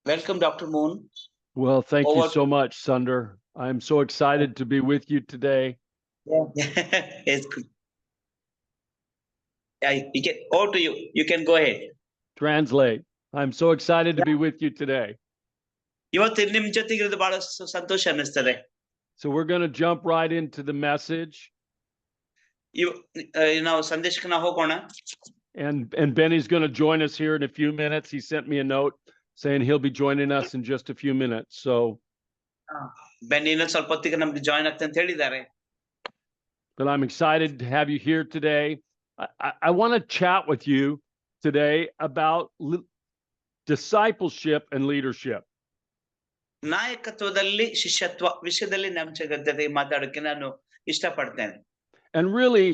Welcome, Dr. Moon. Well, thank you Over. so much, Sunder. I'm so excited to be with you today. It's good. You can, over to you. You can go ahead. Translate. I'm so excited to be with you today. ಇವತ್ತು ನಿಮ್ ಜೊತೆಗಿರೋದು ಬಹಳ ಸಂತೋಷ ಅನ್ನಿಸ್ತದೆ. So we're going to jump right into the message. ನಾವು ಸಂದೇಶಕ್ಕೆ ನಾವು ಹೋಗೋಣ. And Benny's going to join us here in a few minutes. He sent me a note saying he'll be joining us in just a few minutes. So Benny ಇನ್ನೊಂದು ಸ್ವಲ್ಪ ಹೊತ್ತಿಗೆ ನಮ್ಗೆ join ಆಗ್ತಂತ ಅಂತ ಹೇಳಿದ್ದಾರೆ. But I'm excited to have you here today. I want to chat with you today about discipleship and leadership. ನಾಯಕತ್ವದಲ್ಲಿ ಶಿಷ್ಯತ್ವ ವಿಷಯದಲ್ಲಿ ನಮ್ಮ ಜೊತೆ ಮಾತಾಡೋಕೆ ನಾನು ಇಷ್ಟಪಡ್ತೇನೆ. And really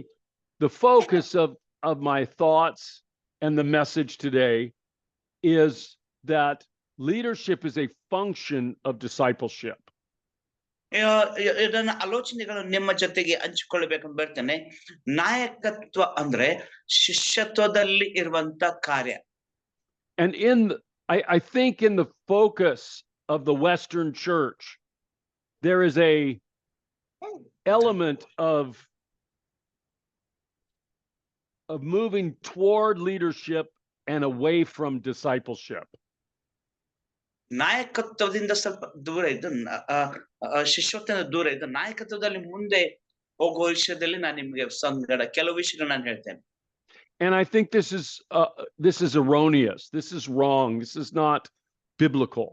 the focus of my thoughts and the message today is that leadership is a function of discipleship. ಇದನ್ನ ಆಲೋಚನೆಗಳು ನಿಮ್ಮ ಜೊತೆಗೆ ಹಂಚಿಕೊಳ್ಳಬೇಕಂತ ಬರ್ತೇನೆ. ನಾಯಕತ್ವ ಅಂದ್ರೆ ಶಿಷ್ಯತ್ವದಲ್ಲಿ ಇರುವಂತ ಕಾರ್ಯ. And I think in the focus of the Western church, there is a element of moving toward leadership and away from discipleship. ನಾಯಕತ್ವದಿಂದ ಸ್ವಲ್ಪ ದೂರ ಇದ್ದು ಶಿಷ್ಯತ್ವದಿಂದ ದೂರ ಇದ್ದು ನಾಯಕತ್ವದಲ್ಲಿ ಮುಂದೆ ಹೋಗುವ ವಿಷಯದಲ್ಲಿ ನಾನು ನಿಮ್ಗೆ ಕೆಲವು ವಿಷಯಗಳು ನಾನು ಹೇಳ್ತೇನೆ. And I think this is erroneous. This is wrong. This is not biblical.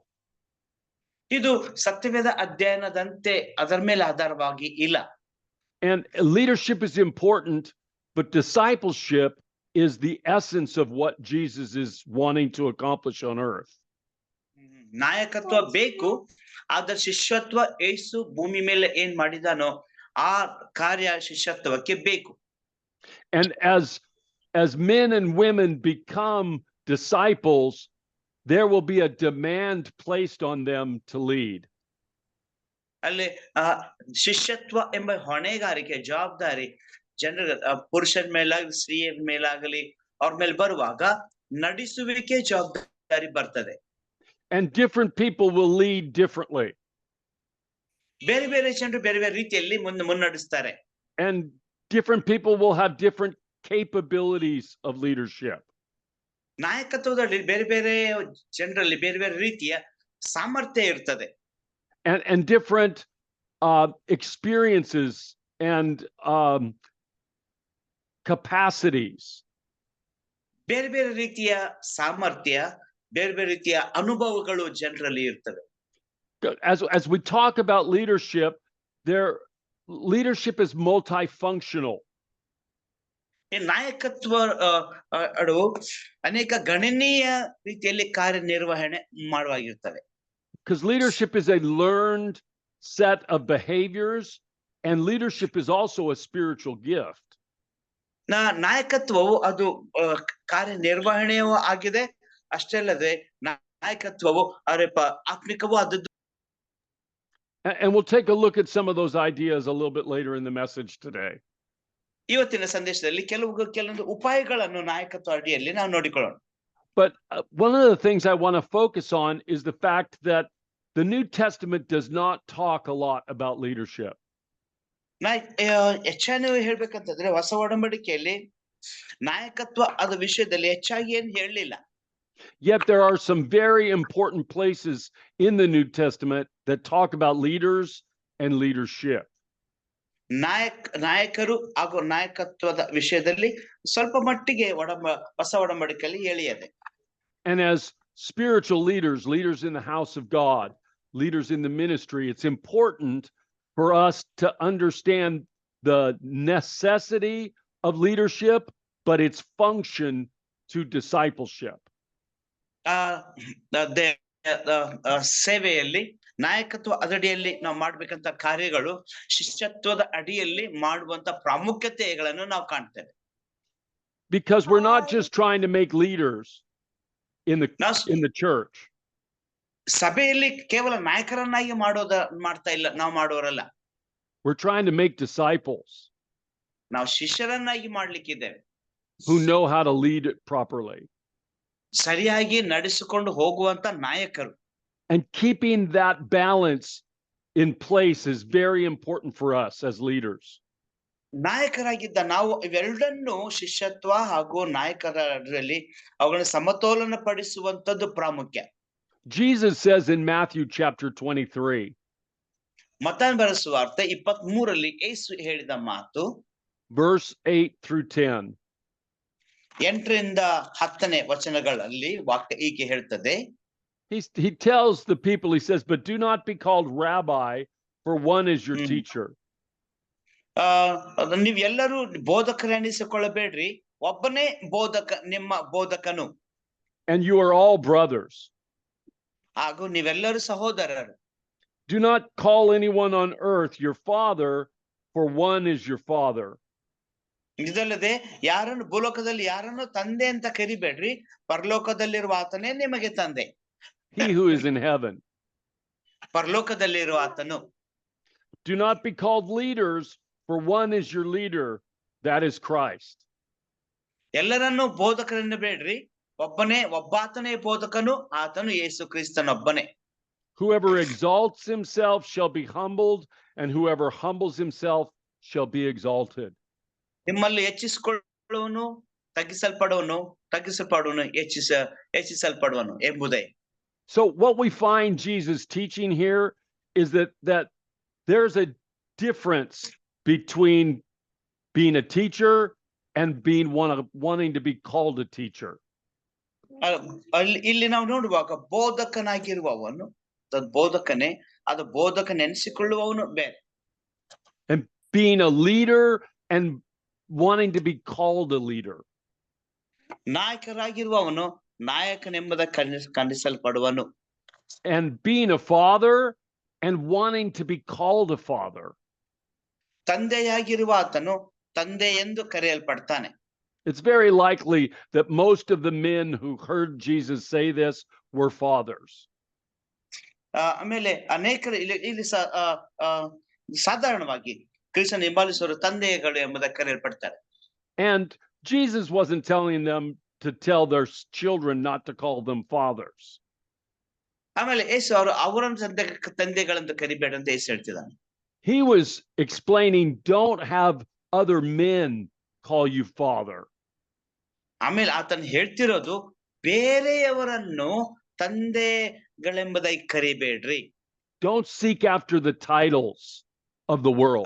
ಇದು ಸತ್ಯವೇದ ಅಧ್ಯಯನದಂತೆ ಅದರ ಮೇಲೆ ಆಧಾರವಾಗಿ ಇಲ್ಲ. And leadership is important, but discipleship is the essence of what Jesus is wanting to accomplish on earth. ನಾಯಕತ್ವ ಬೇಕು, ಆದ್ರೆ ಶಿಷ್ಯತ್ವ ಯೇಸು ಭೂಮಿ ಮೇಲೆ ಏನ್ ಮಾಡಿದಾನೋ ಆ ಕಾರ್ಯ ಶಿಷ್ಯತ್ವಕ್ಕೆ ಬೇಕು. And as men and women become disciples, there will be a demand placed on them to lead. ಅಲ್ಲಿ ಶಿಷ್ಯತ್ವ ಎಂಬ ಹೊಣೆಗಾರಿಕೆ ಜವಾಬ್ದಾರಿ ಜನರ ಪುರುಷರ ಮೇಲಾಗಲಿ ಸ್ತ್ರೀಯರ ಮೇಲಾಗಲಿ ಅವ್ರ ಮೇಲೆ ಬರುವಾಗ ನಡೆಸುವಿಕೆ ಜವಾಬ್ದಾರಿ ಬರ್ತದೆ. And different people will lead differently. ಬೇರೆ ಬೇರೆ ಜನರು ಬೇರೆ ಬೇರೆ ರೀತಿಯಲ್ಲಿ ಮುನ್ನಡೆಸ್ತಾರೆ. And different people will have different capabilities of leadership. ನಾಯಕತ್ವದಲ್ಲಿ ಬೇರೆ ಬೇರೆ ಜನರಲ್ಲಿ ಬೇರೆ ಬೇರೆ ರೀತಿಯ ಸಾಮರ್ಥ್ಯ ಇರ್ತದೆ. And different experiences and capacities. ಬೇರೆ ಬೇರೆ ರೀತಿಯ ಸಾಮರ್ಥ್ಯ ಬೇರೆ ಬೇರೆ ರೀತಿಯ ಅನುಭವಗಳು ಜನರಲ್ಲಿ ಇರ್ತವೆ. As we talk about leadership, leadership is multifunctional. ನಾಯಕತ್ವ ಅನೇಕ ಗಣನೀಯ ರೀತಿಯಲ್ಲಿ ಕಾರ್ಯನಿರ್ವಹಣೆ ಮಾಡುವಾಗಿರ್ತವೆ. Because leadership is a learned set of behaviors, and leadership is also a spiritual gift. ನಾಯಕತ್ವವು ಅದು ಕಾರ್ಯನಿರ್ವಹಣೆಯೂ ಆಗಿದೆ, ಅಷ್ಟೇ ಅಲ್ಲದೆ ನಾಯಕತ್ವವು ಆತ್ಮಿಕವೂ ಆದದ್ದು. And we'll take a look at some of those ideas a little bit later in the message today. ಇವತ್ತಿನ ಸಂದೇಶದಲ್ಲಿ ಕೆಲವೊಂದು ಉಪಾಯಗಳನ್ನು ನಾಯಕತ್ವ ಅಡಿಯಲ್ಲಿ ನಾವು ನೋಡಿಕೊಳ್ಳೋಣ. But one of the things I want to focus on is the fact that the New Testament does not talk a lot about leadership. ಹೆಚ್ಚಾಗಿ ಹೇಳ್ಬೇಕಂತಂದ್ರೆ ಹೊಸ ಒಡಂಬಡಿಕೆಯಲ್ಲಿ ನಾಯಕತ್ವ ಅದ ವಿಷಯದಲ್ಲಿ ಹೆಚ್ಚಾಗಿ ಏನು ಹೇಳಲಿಲ್ಲ. Yet there are some very important places in the New Testament that talk about leaders and leadership. ನಾಯಕರು ಹಾಗೂ ನಾಯಕತ್ವದ ವಿಷಯದಲ್ಲಿ ಸ್ವಲ್ಪ ಮಟ್ಟಿಗೆ ಹೊಸ ಒಡಂಬಡಿಕೆಯಲ್ಲಿ ಹೇಳಿದೆ. And as spiritual leaders in the house of God, leaders in the ministry, it's important for us to understand the necessity of leadership, but its function to discipleship. ಸೇವೆಯಲ್ಲಿ ನಾಯಕತ್ವ ಅದಡಿಯಲ್ಲಿ ನಾವು ಮಾಡ್ಬೇಕಂತ ಕಾರ್ಯಗಳು ಶಿಷ್ಯತ್ವದ ಅಡಿಯಲ್ಲಿ ಮಾಡುವಂತ ಪ್ರಾಮುಖ್ಯತೆಗಳನ್ನು ನಾವು ಕಾಣ್ತೇವೆ. Because we're not just trying to make leaders in the church. ಸಭೆಯಲ್ಲಿ ಕೇವಲ ನಾಯಕರನ್ನಾಗಿ ಮಾಡ್ತಾ ಇಲ್ಲ, ನಾವು ಮಾಡೋರಲ್ಲ. We're trying to make disciples. ನಾವು ಶಿಷ್ಯರನ್ನಾಗಿ ಮಾಡ್ಲಿಕ್ಕಿದ್ದೇವೆ. Who know how to lead it properly. ಸರಿಯಾಗಿ ನಡೆಸಿಕೊಂಡು ಹೋಗುವಂತ ನಾಯಕರು. And keeping that balance in place is very important for us as leaders. ನಾಯಕರಾಗಿದ್ದ ನಾವು ಇವೆರಡನ್ನು ಶಿಷ್ಯತ್ವ ಹಾಗೂ ನಾಯಕರಲ್ಲಿ ಅವುಗಳನ್ನ ಸಮತೋಲನ ಪಡಿಸುವಂತದ್ದು ಪ್ರಾಮುಖ್ಯ. Jesus says in Matthew chapter 23, ಮತ್ತಾಯನ ಬರೆದ ಸುವಾರ್ತೆ 23ರಲ್ಲಿ ಯೇಸು ಹೇಳಿದ ಮಾತು verse 8 through 10. 8ರಿಂದ 10ನೇ ವಚನಗಳಲ್ಲಿ ವಾಕ್ಯ ಹೀಗೆ ಹೇಳ್ತದೆ. He tells the people, he says, but do not be called rabbi, for one is your teacher. ನೀವ್ ಎಲ್ಲರೂ ಬೋಧಕರೆನಿಸಿಕೊಳ್ಳಬೇಡ್ರಿ, ಒಬ್ಬನೇ ನಿಮ್ಮ ಬೋಧಕನು. And you are all brothers. ಹಾಗೂ ನೀವೆಲ್ಲರೂ ಸಹೋದರರು. Do not call anyone on earth your father, for one is your father. ಇದಲ್ಲದೆ ಯಾರನ್ನು ಭೂಲೋಕದಲ್ಲಿ ಯಾರನ್ನು ತಂದೆ ಅಂತ ಕರಿಬೇಡ್ರಿ, ಪರಲೋಕದಲ್ಲಿರುವ ಆತನೇ ನಿಮಗೆ ತಂದೆ. He who is in heaven. ಪರಲೋಕದಲ್ಲಿರುವ ಆತನು. Do not be called leaders, for one is your leader, that is Christ. ಎಲ್ಲರನ್ನು ಬೋಧಕರನ್ನು ಬೇಡ್ರಿ, ಒಬ್ಬಾತನೇ ಬೋಧಕನು, ಆತನು ಯೇಸು ಕ್ರಿಸ್ತನೊಬ್ಬನೇ. Whoever exalts himself shall be humbled, and whoever humbles himself shall be exalted. ನಿಮ್ಮಲ್ಲಿ ಹೆಚ್ಚಿಸಿಕೊಳ್ಳುವನು ತಗ್ಗಿಸಲ್ಪಡುವನು, ಹೆಚ್ಚಿಸಲ್ಪಡುವನು ಎಂಬುದೇ. So what we find Jesus teaching here is that there's a difference between being a teacher and being wanting to be called a teacher. ಇಲ್ಲಿ ನಾವು ನೋಡುವಾಗ ಬೋಧಕನಾಗಿರುವವನು ಬೋಧಕನೇ, ಅದು ಬೋಧಕನೆನಿಸಿಕೊಳ್ಳುವವನು ಬೇರೆ. And being a leader and wanting to be called a leader. ನಾಯಕರಾಗಿರುವವನು ನಾಯಕನೆಂಬುದ ಕನಿಸಲ್ಪಡುವನು. And being a father and wanting to be called a father. ತಂದೆಯಾಗಿರುವ ಆತನು ತಂದೆ ಎಂದು ಕರೆಯಲ್ಪಡ್ತಾನೆ. It's very likely that most of the men who heard Jesus say this were fathers. ಆಮೇಲೆ ಅನೇಕರು ಇಲ್ಲಿ ಸಾಧಾರಣವಾಗಿ ಕ್ರಿಸ್ತನ ಹಿಂಬಾಲಿಸುವರು ತಂದೆಗಳು ಎಂಬುದಕ್ಕೆ ಕರೆಯಲ್ಪಡ್ತಾರೆ. And Jesus wasn't telling them to tell their children not to call them fathers. ಆಮೇಲೆ ಯೇಸು ಅವರನ್ನು ತಂದೆಗಳಂತ ಕರಿಬೇಡ ಅಂತ ಯೇಸು ಹೇಳ್ತಿದ್ದಾನೆ. He was explaining, don't have other men call you father. ಆಮೇಲೆ ಆತನು ಹೇಳ್ತಿರೋದು ಬೇರೆಯವರನ್ನು ತಂದೆಗಳೆಂಬುದಾಗಿ ಕರಿಬೇಡ್ರಿ. Don't seek after the titles of the world.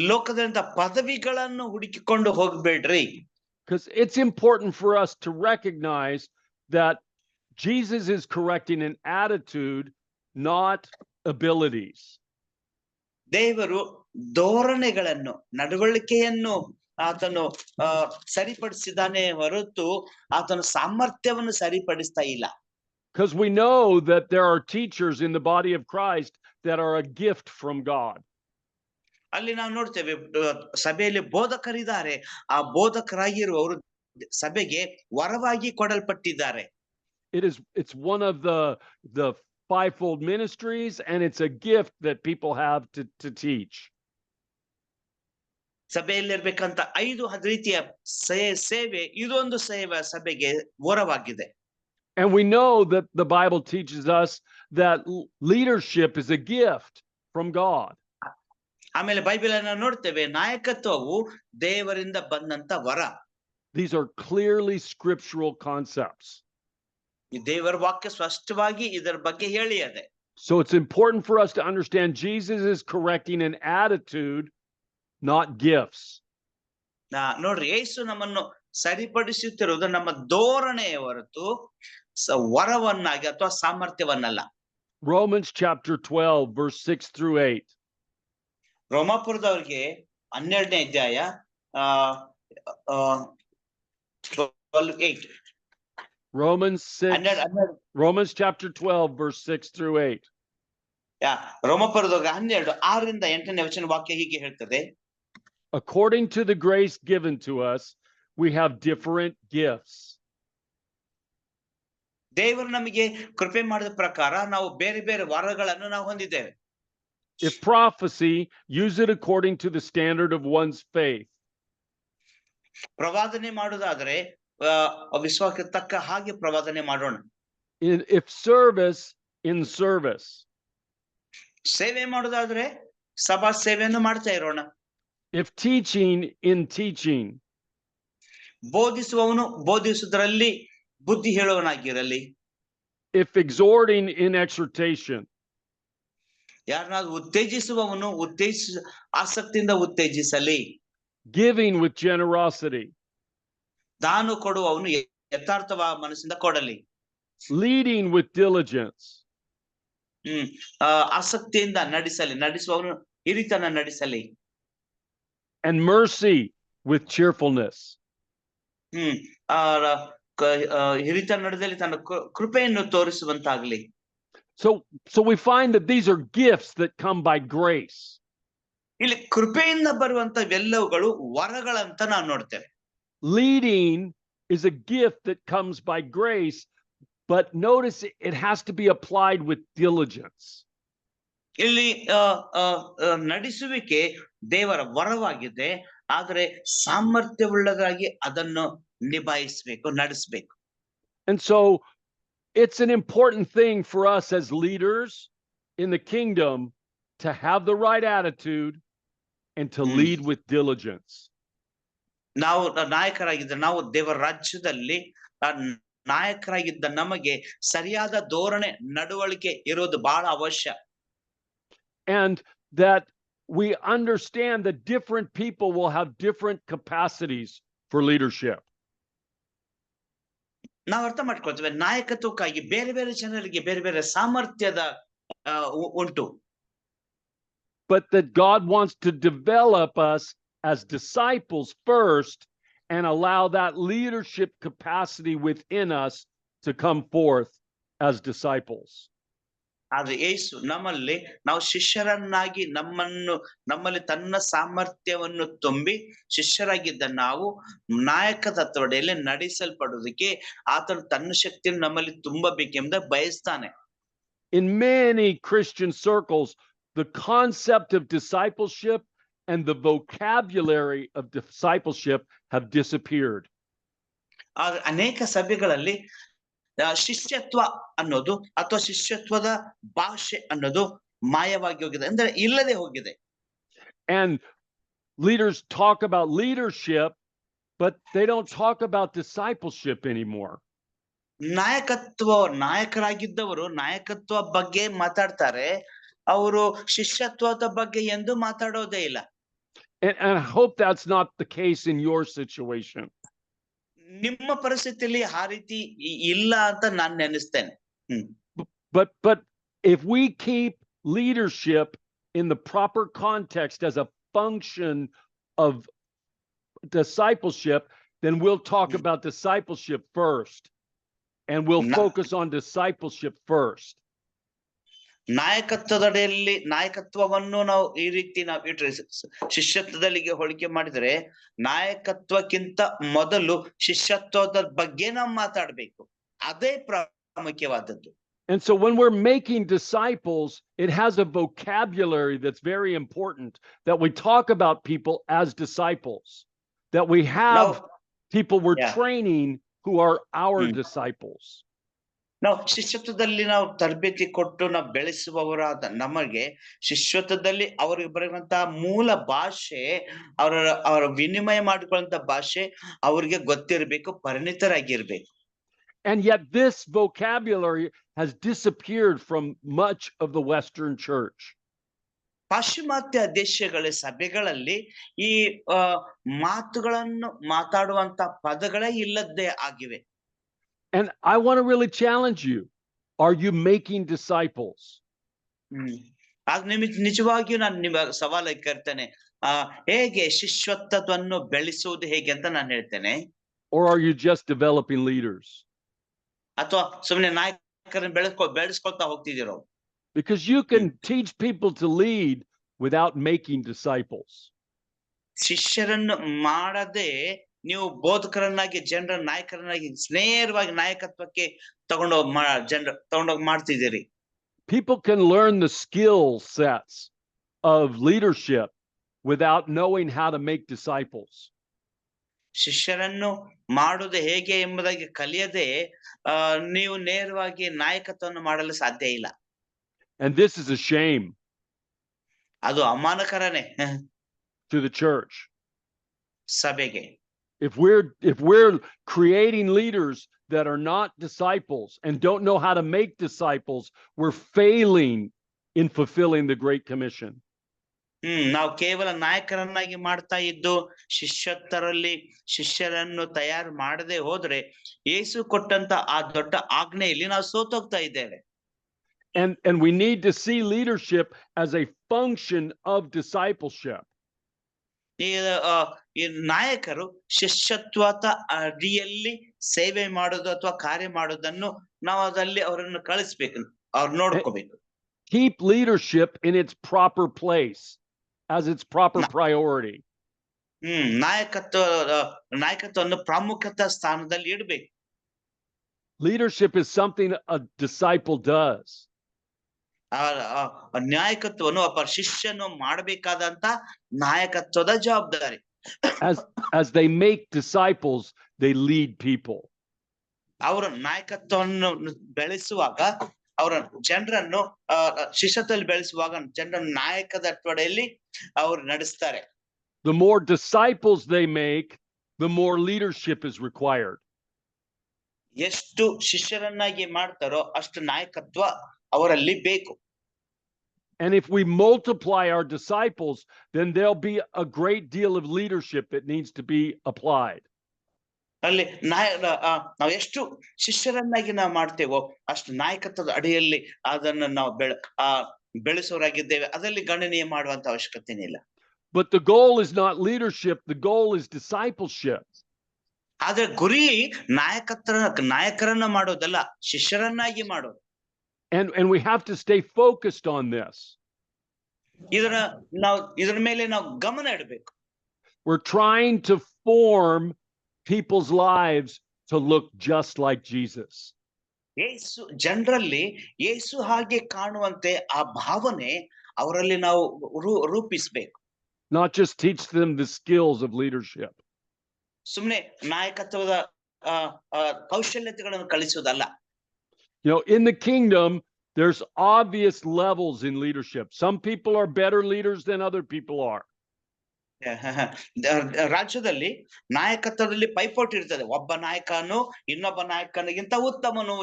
ಲೋಕದಂತ ಪದವಿಗಳನ್ನು ಹುಡುಕಿಕೊಂಡು ಹೋಗಬೇಡ್ರಿ. Because it's important for us to recognize that Jesus is correcting an attitude, not abilities. ದೇವರು ಧೋರಣೆಗಳನ್ನು, ನಡವಳಿಕೆಯನ್ನು ಆತನು ಸರಿಪಡಿಸಿದಾನೆ ಹೊರತು ಆತನು ಸಾಮರ್ಥ್ಯವನ್ನು ಸರಿಪಡಿಸ್ತಾ ಇಲ್ಲ. Because we know that there are teachers in the body of Christ that are a gift from God. ಅಲ್ಲಿ ನಾವು ನೋಡ್ತೇವೆ ಸಭೆಯಲ್ಲಿ ಬೋಧಕರಿದ್ದಾರೆ, ಆ ಬೋಧಕರಾಗಿರುವವರು ಸಭೆಗೆ ವರವಾಗಿ ಕೊಡಲ್ಪಟ್ಟಿದ್ದಾರೆ. It's one of the fivefold ministries, and it's a gift that people have to teach. ಸಭೆಯಲ್ಲಿರ್ಬೇಕಂತ 5 ರೀತಿಯ ಸೇವೆ, ಇದೊಂದು ಸೇವೆ ಸಭೆಗೆ ವರವಾಗಿದೆ. And we know that the Bible teaches us that leadership is a gift from God. ಆಮೇಲೆ ಬೈಬಲ್ ಅನ್ನು ನೋಡ್ತೇವೆ, ನಾಯಕತ್ವವು ದೇವರಿಂದ ಬಂದಂತ ವರ. These are clearly scriptural concepts. ದೇವರ ವಾಕ್ಯ ಸ್ಪಷ್ಟವಾಗಿ ಇದರ ಬಗ್ಗೆ ಹೇಳಿದೆ. So it's important for us to understand Jesus is correcting an attitude, not gifts. ನೋಡ್ರಿ, ಯೇಸು ನಮ್ಮನ್ನು ಸರಿಪಡಿಸುತ್ತಿರುವುದು ನಮ್ಮ ಧೋರಣೆಯ ಹೊರತು ವರವನ್ನಾಗಿ ಅಥವಾ ಸಾಮರ್ಥ್ಯವನ್ನಲ್ಲ. Romans chapter 12 verse 6 through 8. ರೋಮಾಪುರದವರಿಗೆ 12ನೇ ಅಧ್ಯಾಯ 12:8. Romans chapter 12 verse 6 through 8. ರೋಮಾಪುರದವರಿಗೆ 12 6ರಿಂದ 8ನೇ ವಚನ ವಾಕ್ಯ ಹೀಗೆ ಹೇಳ್ತದೆ. According to the grace given to us, we have different gifts. ದೇವರು ನಮಗೆ ಕೃಪೆ ಮಾಡಿದ ಪ್ರಕಾರ ನಾವು ಬೇರೆ ಬೇರೆ ವರಗಳನ್ನು ನಾವು ಹೊಂದಿದ್ದೇವೆ. If prophecy, use it according to the standard of one's faith. ಪ್ರವಾದನೆ ಮಾಡುವುದಾದರೆ ವಿಶ್ವಾಸಕ್ಕೆ ತಕ್ಕ ಹಾಗೆ ಪ್ರವಾದನೆ ಮಾಡೋಣ. If service, in service. ಸೇವೆ ಮಾಡೋದಾದ್ರೆ ಸಭಾ ಸೇವೆಯನ್ನು ಮಾಡ್ತಾ ಇರೋಣ. If teaching, in teaching. ಬೋಧಿಸುವವನು ಬೋಧಿಸುವುದರಲ್ಲಿ ಬುದ್ಧಿ ಹೇಳುವವನಾಗಿರಲಿ. If exhorting, in exhortation. ಯಾರನ್ನಾದ್ರೂ ಉತ್ತೇಜಿಸುವವನು ಆಸಕ್ತಿಯಿಂದ ಉತ್ತೇಜಿಸಲಿ. Giving with generosity. ದಾನ ಕೊಡುವವನು ಯಥಾರ್ಥವಾದ ಮನಸ್ಸಿಂದ ಕೊಡಲಿ. Leading with diligence. ಆಸಕ್ತಿಯಿಂದ ನಡೆಸುವವನು ಹಿರಿತನ ನಡೆಸಲಿ. And mercy with cheerfulness. ಹಿರಿತನ ನಡೆದಲ್ಲಿ ತನ್ನ ಕೃಪೆಯನ್ನು ತೋರಿಸುವಂತಾಗಲಿ. So we find that these are gifts that come by grace. ಇಲ್ಲಿ ಕೃಪೆಯಿಂದ ಬರುವಂತವೆಲ್ಲವುಗಳು ವರಗಳಂತ ನಾವು ನೋಡ್ತೇವೆ. Leading is a gift that comes by grace, but notice it has to be applied with diligence. ಇಲ್ಲಿ ನಡೆಸುವಿಕೆ ದೇವರ ವರವಾಗಿದೆ, ಆದರೆ ಸಾಮರ್ಥ್ಯವುಳ್ಳದಾಗಿ ಅದನ್ನು ನಿಭಾಯಿಸಬೇಕು, ನಡೆಸಬೇಕು. And so it's an important thing for us as leaders in the kingdom to have the right attitude and to lead with diligence. ನಾವು ನಾಯಕರಾಗಿದ್ದ ನಾವು ದೇವರ ರಾಜ್ಯದಲ್ಲಿ ನಾಯಕರಾಗಿದ್ದ ನಮಗೆ ಸರಿಯಾದ ಧೋರಣೆ ನಡವಳಿಕೆ ಇರೋದು ಬಹಳ ಅವಶ್ಯ. And that we understand that different people will have different capacities for leadership. ನಾವು ಅರ್ಥ ಮಾಡ್ಕೊಳ್ತೇವೆ, ನಾಯಕತ್ವಕ್ಕಾಗಿ ಬೇರೆ ಬೇರೆ ಜನರಿಗೆ ಬೇರೆ ಬೇರೆ ಸಾಮರ್ಥ್ಯದ ಉಂಟು. But that God wants to develop us as disciples first and allow that leadership capacity within us to come forth as disciples. ಆದ್ರೆ ಯೇಸು ನಮ್ಮಲ್ಲಿ ನಾವು ಶಿಷ್ಯರನ್ನಾಗಿ ನಮ್ಮಲ್ಲಿ ತನ್ನ ಸಾಮರ್ಥ್ಯವನ್ನು ತುಂಬಿ ಶಿಷ್ಯರಾಗಿದ್ದ ನಾವು ನಾಯಕತ್ವದಲ್ಲಿ ನಡೆಸಲ್ಪಡುವುದಕ್ಕೆ ಆತನು ತನ್ನ ಶಕ್ತಿಯನ್ನು ನಮ್ಮಲ್ಲಿ ತುಂಬಬೇಕೆಂದು ಬಯಸ್ತಾನೆ. In many Christian circles, the concept of discipleship and the vocabulary of discipleship have disappeared. ಅನೇಕ ಸಭೆಗಳಲ್ಲಿ ಶಿಷ್ಯತ್ವ ಅನ್ನೋದು ಅಥವಾ ಶಿಷ್ಯತ್ವದ ಭಾಷೆ ಅನ್ನೋದು ಮಾಯವಾಗಿ ಹೋಗಿದೆ, ಅಂದ್ರೆ ಇಲ್ಲದೆ ಹೋಗಿದೆ. And leaders talk about leadership, but they don't talk about discipleship anymore. ನಾಯಕರಾಗಿದ್ದವರು ನಾಯಕತ್ವ ಬಗ್ಗೆ ಮಾತಾಡ್ತಾರೆ, ಅವರು ಶಿಷ್ಯತ್ವದ ಬಗ್ಗೆ ಎಂದು ಮಾತಾಡೋದೇ ಇಲ್ಲ. And I hope that's not the case in your situation. ನಿಮ್ಮ ಪರಿಸ್ಥಿತಿಯಲ್ಲಿ ಆ ರೀತಿ ಇಲ್ಲ ಅಂತ ನಾನು ನೆನೆಸ್ತೇನೆ. But if we keep leadership in the proper context as a function of discipleship, then we'll talk about discipleship first, and we'll focus on discipleship first. ನಾಯಕತ್ವವನ್ನು ನಾವು ಈ ರೀತಿ ನಾವು ಇಟ್ಟರೆ ಶಿಷ್ಯತ್ವದಲ್ಲಿಗೆ ಹೋಲಿಕೆ ಮಾಡಿದ್ರೆ ನಾಯಕತ್ವಕ್ಕಿಂತ ಮೊದಲು ಶಿಷ್ಯತ್ವದ ಬಗ್ಗೆ ನಾವು ಮಾತಾಡ್ಬೇಕು, ಅದೇ ಪ್ರಾಮುಖ್ಯವಾದದ್ದು. And so when we're making disciples, it has a vocabulary that's very important, that we talk about people as disciples, that we have people we're training who are our disciples. ನಾವು ಶಿಷ್ಯತ್ವದಲ್ಲಿ ನಾವು ತರಬೇತಿ ಕೊಟ್ಟು ನಾವು ಬೆಳೆಸುವವರಾದ ನಮಗೆ ಶಿಷ್ಯತ್ವದಲ್ಲಿ ಅವರಿಗೆ ಬರುವಂತಹ ಮೂಲ ಭಾಷೆ, ಅವರ ವಿನಿಮಯ ಮಾಡಿಕೊಳ್ಳುವಂತ ಭಾಷೆ ಅವರಿಗೆ ಗೊತ್ತಿರಬೇಕು, ಪರಿಣಿತರಾಗಿರ್ಬೇಕು. And yet this vocabulary has disappeared from much of the Western church. ಪಾಶ್ಚಿಮಾತ್ಯ ದೇಶಗಳ ಸಭೆಗಳಲ್ಲಿ ಈ ಮಾತುಗಳನ್ನು ಮಾತಾಡುವಂತ ಪದಗಳೇ ಇಲ್ಲದೆ ಆಗಿವೆ. And I want to really challenge you. Are you making disciples? ಆಗ ನಿಜವಾಗಿಯೂ ನಾನು ನಿಮಗೆ ಸವಾಲು ಕೇಳ್ತೇನೆ, ಹೇಗೆ ಶಿಷ್ಯತ್ವವನ್ನು ಬೆಳೆಸುವುದು ಹೇಗೆ ಅಂತ ನಾನು ಹೇಳ್ತೇನೆ. Or are you just developing leaders? ಅಥವಾ ಸುಮ್ಮನೆ ನಾಯಕರನ್ನು ಬೆಳೆಸ್ಕೊಳ್ತಾ ಹೋಗ್ತಿದ್ದೀರೋ? Because you can teach people to lead without making disciples. ಶಿಷ್ಯರನ್ನು ಮಾಡದೆ ನೀವು ಬೋಧಕರನ್ನಾಗಿ ಜನರ ನಾಯಕರನ್ನಾಗಿ ನೇರವಾಗಿ ನಾಯಕತ್ವಕ್ಕೆ ತಗೊಂಡೋಗಿ ಮಾಡ್ತಿದ್ದೀರಿ. People can learn the skill sets of leadership without knowing how to make disciples. ಶಿಷ್ಯರನ್ನು ಮಾಡುವುದು ಹೇಗೆ ಎಂಬುದಾಗಿ ಕಲಿಯದೆ ನೀವು ನೇರವಾಗಿ ನಾಯಕತ್ವವನ್ನು ಮಾಡಲು ಸಾಧ್ಯ ಇಲ್ಲ. And this is a shame ಅದು ಅವಮಾನಕರನೇ to the church. ಸಭೆಗೆ. If we're creating leaders that are not disciples and don't know how to make disciples, we're failing in fulfilling the Great Commission. ನಾವು ಕೇವಲ ನಾಯಕರನ್ನಾಗಿ ಮಾಡ್ತಾ ಇದ್ದು ಶಿಷ್ಯರನ್ನು ತಯಾರು ಮಾಡದೆ ಹೋದ್ರೆ ಯೇಸು ಕೊಟ್ಟಂತ ಆ ದೊಡ್ಡ ಆಜ್ಞೆಯಲ್ಲಿ ನಾವು ಸೋತೋಗ್ತಾ ಇದ್ದೇವೆ. And we need to see leadership as a function of discipleship. ಈ ನಾಯಕರು ಶಿಷ್ಯತ್ವದ ಅಡಿಯಲ್ಲಿ ಸೇವೆ ಮಾಡೋದು ಅಥವಾ ಕಾರ್ಯ ಮಾಡೋದನ್ನು ನಾವು ಅದರಲ್ಲಿ ಅವರನ್ನು ಕಳಿಸ್ಬೇಕು, ಅವ್ರು ನೋಡ್ಕೋಬೇಕು. Keep leadership in its proper place as its proper priority. ನಾಯಕತ್ವವನ್ನು ಪ್ರಾಮುಖ್ಯತಾ ಸ್ಥಾನದಲ್ಲಿ ಇಡಬೇಕು. Leadership is something a disciple does. ನಾಯಕತ್ವವನ್ನು ಒಬ್ಬ ಶಿಷ್ಯನು ಮಾಡಬೇಕಾದಂತ ನಾಯಕತ್ವದ ಜವಾಬ್ದಾರಿ. As they make disciples, they lead people. ಅವರು ನಾಯಕತ್ವವನ್ನು ಬೆಳೆಸುವಾಗ ಅವರ ಜನರನ್ನು ಶಿಷ್ಯತ್ವದಲ್ಲಿ ಬೆಳೆಸುವಾಗ ಜನರನ್ನು ನಾಯಕದ ಅಟ್ಟಡೆಯಲ್ಲಿ ಅವರು ನಡೆಸ್ತಾರೆ. The more disciples they make, the more leadership is required. ಎಷ್ಟು ಶಿಷ್ಯರನ್ನಾಗಿ ಮಾಡ್ತಾರೋ ಅಷ್ಟು ನಾಯಕತ್ವ ಅವರಲ್ಲಿ ಬೇಕು. And if we multiply our disciples, then there'll be a great deal of leadership that needs to be applied. ಅಲ್ಲಿ ನಾವು ಎಷ್ಟು ಶಿಷ್ಯರನ್ನಾಗಿ ನಾವು ಮಾಡ್ತೇವೋ ಅಷ್ಟು ನಾಯಕತ್ವದ ಅಡಿಯಲ್ಲಿ ಅದನ್ನು ನಾವು ಬೆಳೆಸೋರಾಗಿದ್ದೇವೆ, ಅದರಲ್ಲಿ ಗಣನೀಯ ಮಾಡುವಂತ ಅವಶ್ಯಕತೆ ಇಲ್ಲ. But the goal is not leadership, the goal is discipleship. ಆದ್ರೆ ಗುರಿ ನಾಯಕರನ್ನ ಮಾಡೋದಲ್ಲ, ಶಿಷ್ಯರನ್ನಾಗಿ ಮಾಡೋದು. And we have to stay focused on this. ಇದರ ಮೇಲೆ ನಾವು ಗಮನ ಇಡಬೇಕು. We're trying to form people's lives to look just like Jesus. ಯೇಸು ಜನರಲ್ಲಿ ಯೇಸು ಹಾಗೆ ಕಾಣುವಂತೆ ಆ ಭಾವನೆ ಅವರಲ್ಲಿ ನಾವು ರೂಪಿಸಬೇಕು. Not just teach them the skills of leadership. ಸುಮ್ಮನೆ ನಾಯಕತ್ವದ ಕೌಶಲ್ಯತೆಗಳನ್ನು ಕಲಿಸುವುದಲ್ಲ. You know, in the kingdom, there's obvious levels in leadership. Some people are better leaders than other people are. ರಾಜ್ಯದಲ್ಲಿ ನಾಯಕತ್ವದಲ್ಲಿ ಪೈಪೋಟಿ ಇರ್ತದೆ. ಒಬ್ಬ ನಾಯಕನು ಇನ್ನೊಬ್ಬ ನಾಯಕನಿಗಿಂತ ಉತ್ತಮನು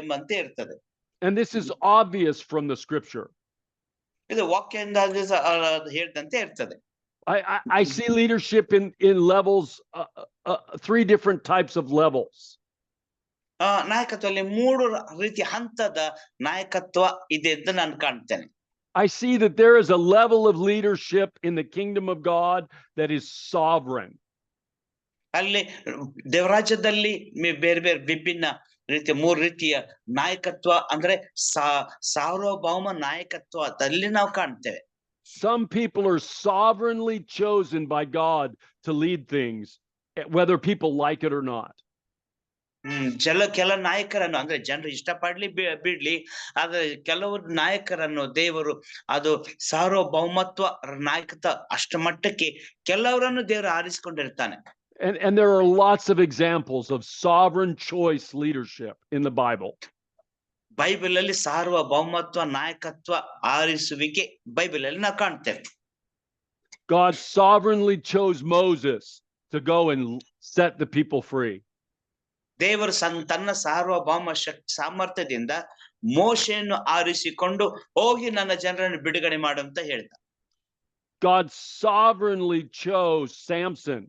ಎಂಬಂತೆ ಇರ್ತದೆ. And this is obvious from the scripture. ಇದು ವಾಕ್ಯದಿಂದ ಹೇಳ್ದಂತೆ ಇರ್ತದೆ. I see leadership in levels, 3 different types of levels. ನಾಯಕತ್ವದಲ್ಲಿ 3 ರೀತಿಯ ಹಂತದ ನಾಯಕತ್ವ ಇದೆ ಅಂತ ನಾನು ಕಾಣ್ತೇನೆ. I see that there is a level of leadership in the kingdom of God that is sovereign. ಅಲ್ಲಿ ದೇವರಾಜ್ಯದಲ್ಲಿ ಬೇರೆ ಬೇರೆ ವಿಭಿನ್ನ ರೀತಿಯ 3 ರೀತಿಯ ನಾಯಕತ್ವ ಅಂದ್ರೆ ಸಾರ್ವಭೌಮ ನಾಯಕತ್ವದಲ್ಲಿ ನಾವು ಕಾಣ್ತೇವೆ. Some people are sovereignly chosen by God to lead things, whether people like it or not. ಕೆಲ ನಾಯಕರನ್ನು ಅಂದ್ರೆ ಜನರು ಇಷ್ಟಪಡ್ಲಿ ಬಿಡ್ಲಿ, ಆದ್ರೆ ಕೆಲವರು ನಾಯಕರನ್ನು ದೇವರು ಅದು ಸಾರ್ವಭೌಮತ್ವ ನಾಯಕತ್ವ ಅಷ್ಟ ಮಟ್ಟಕ್ಕೆ ಕೆಲವರನ್ನು ದೇವರು ಆರಿಸಿಕೊಂಡಿರ್ತಾನೆ. And there are lots of examples of sovereign choice leadership in the Bible. Bible ಅಲ್ಲಿ ಸಾರ್ವಭೌಮತ್ವ ನಾಯಕತ್ವ ಆರಿಸುವಿಕೆ ಬೈಬಲ್ ಅಲ್ಲಿ ನಾವು ಕಾಣ್ತೇವೆ. God sovereignly chose Moses to go and set the people free. ದೇವರು ತನ್ನ ಸಾರ್ವಭೌಮ ಸಾಮರ್ಥ್ಯದಿಂದ ಮೋಶೆಯನ್ನು ಆರಿಸಿಕೊಂಡು ಹೋಗಿ ನನ್ನ ಜನರನ್ನು ಬಿಡುಗಡೆ ಮಾಡು ಅಂತ ಹೇಳ್ದ. God sovereignly chose Samson.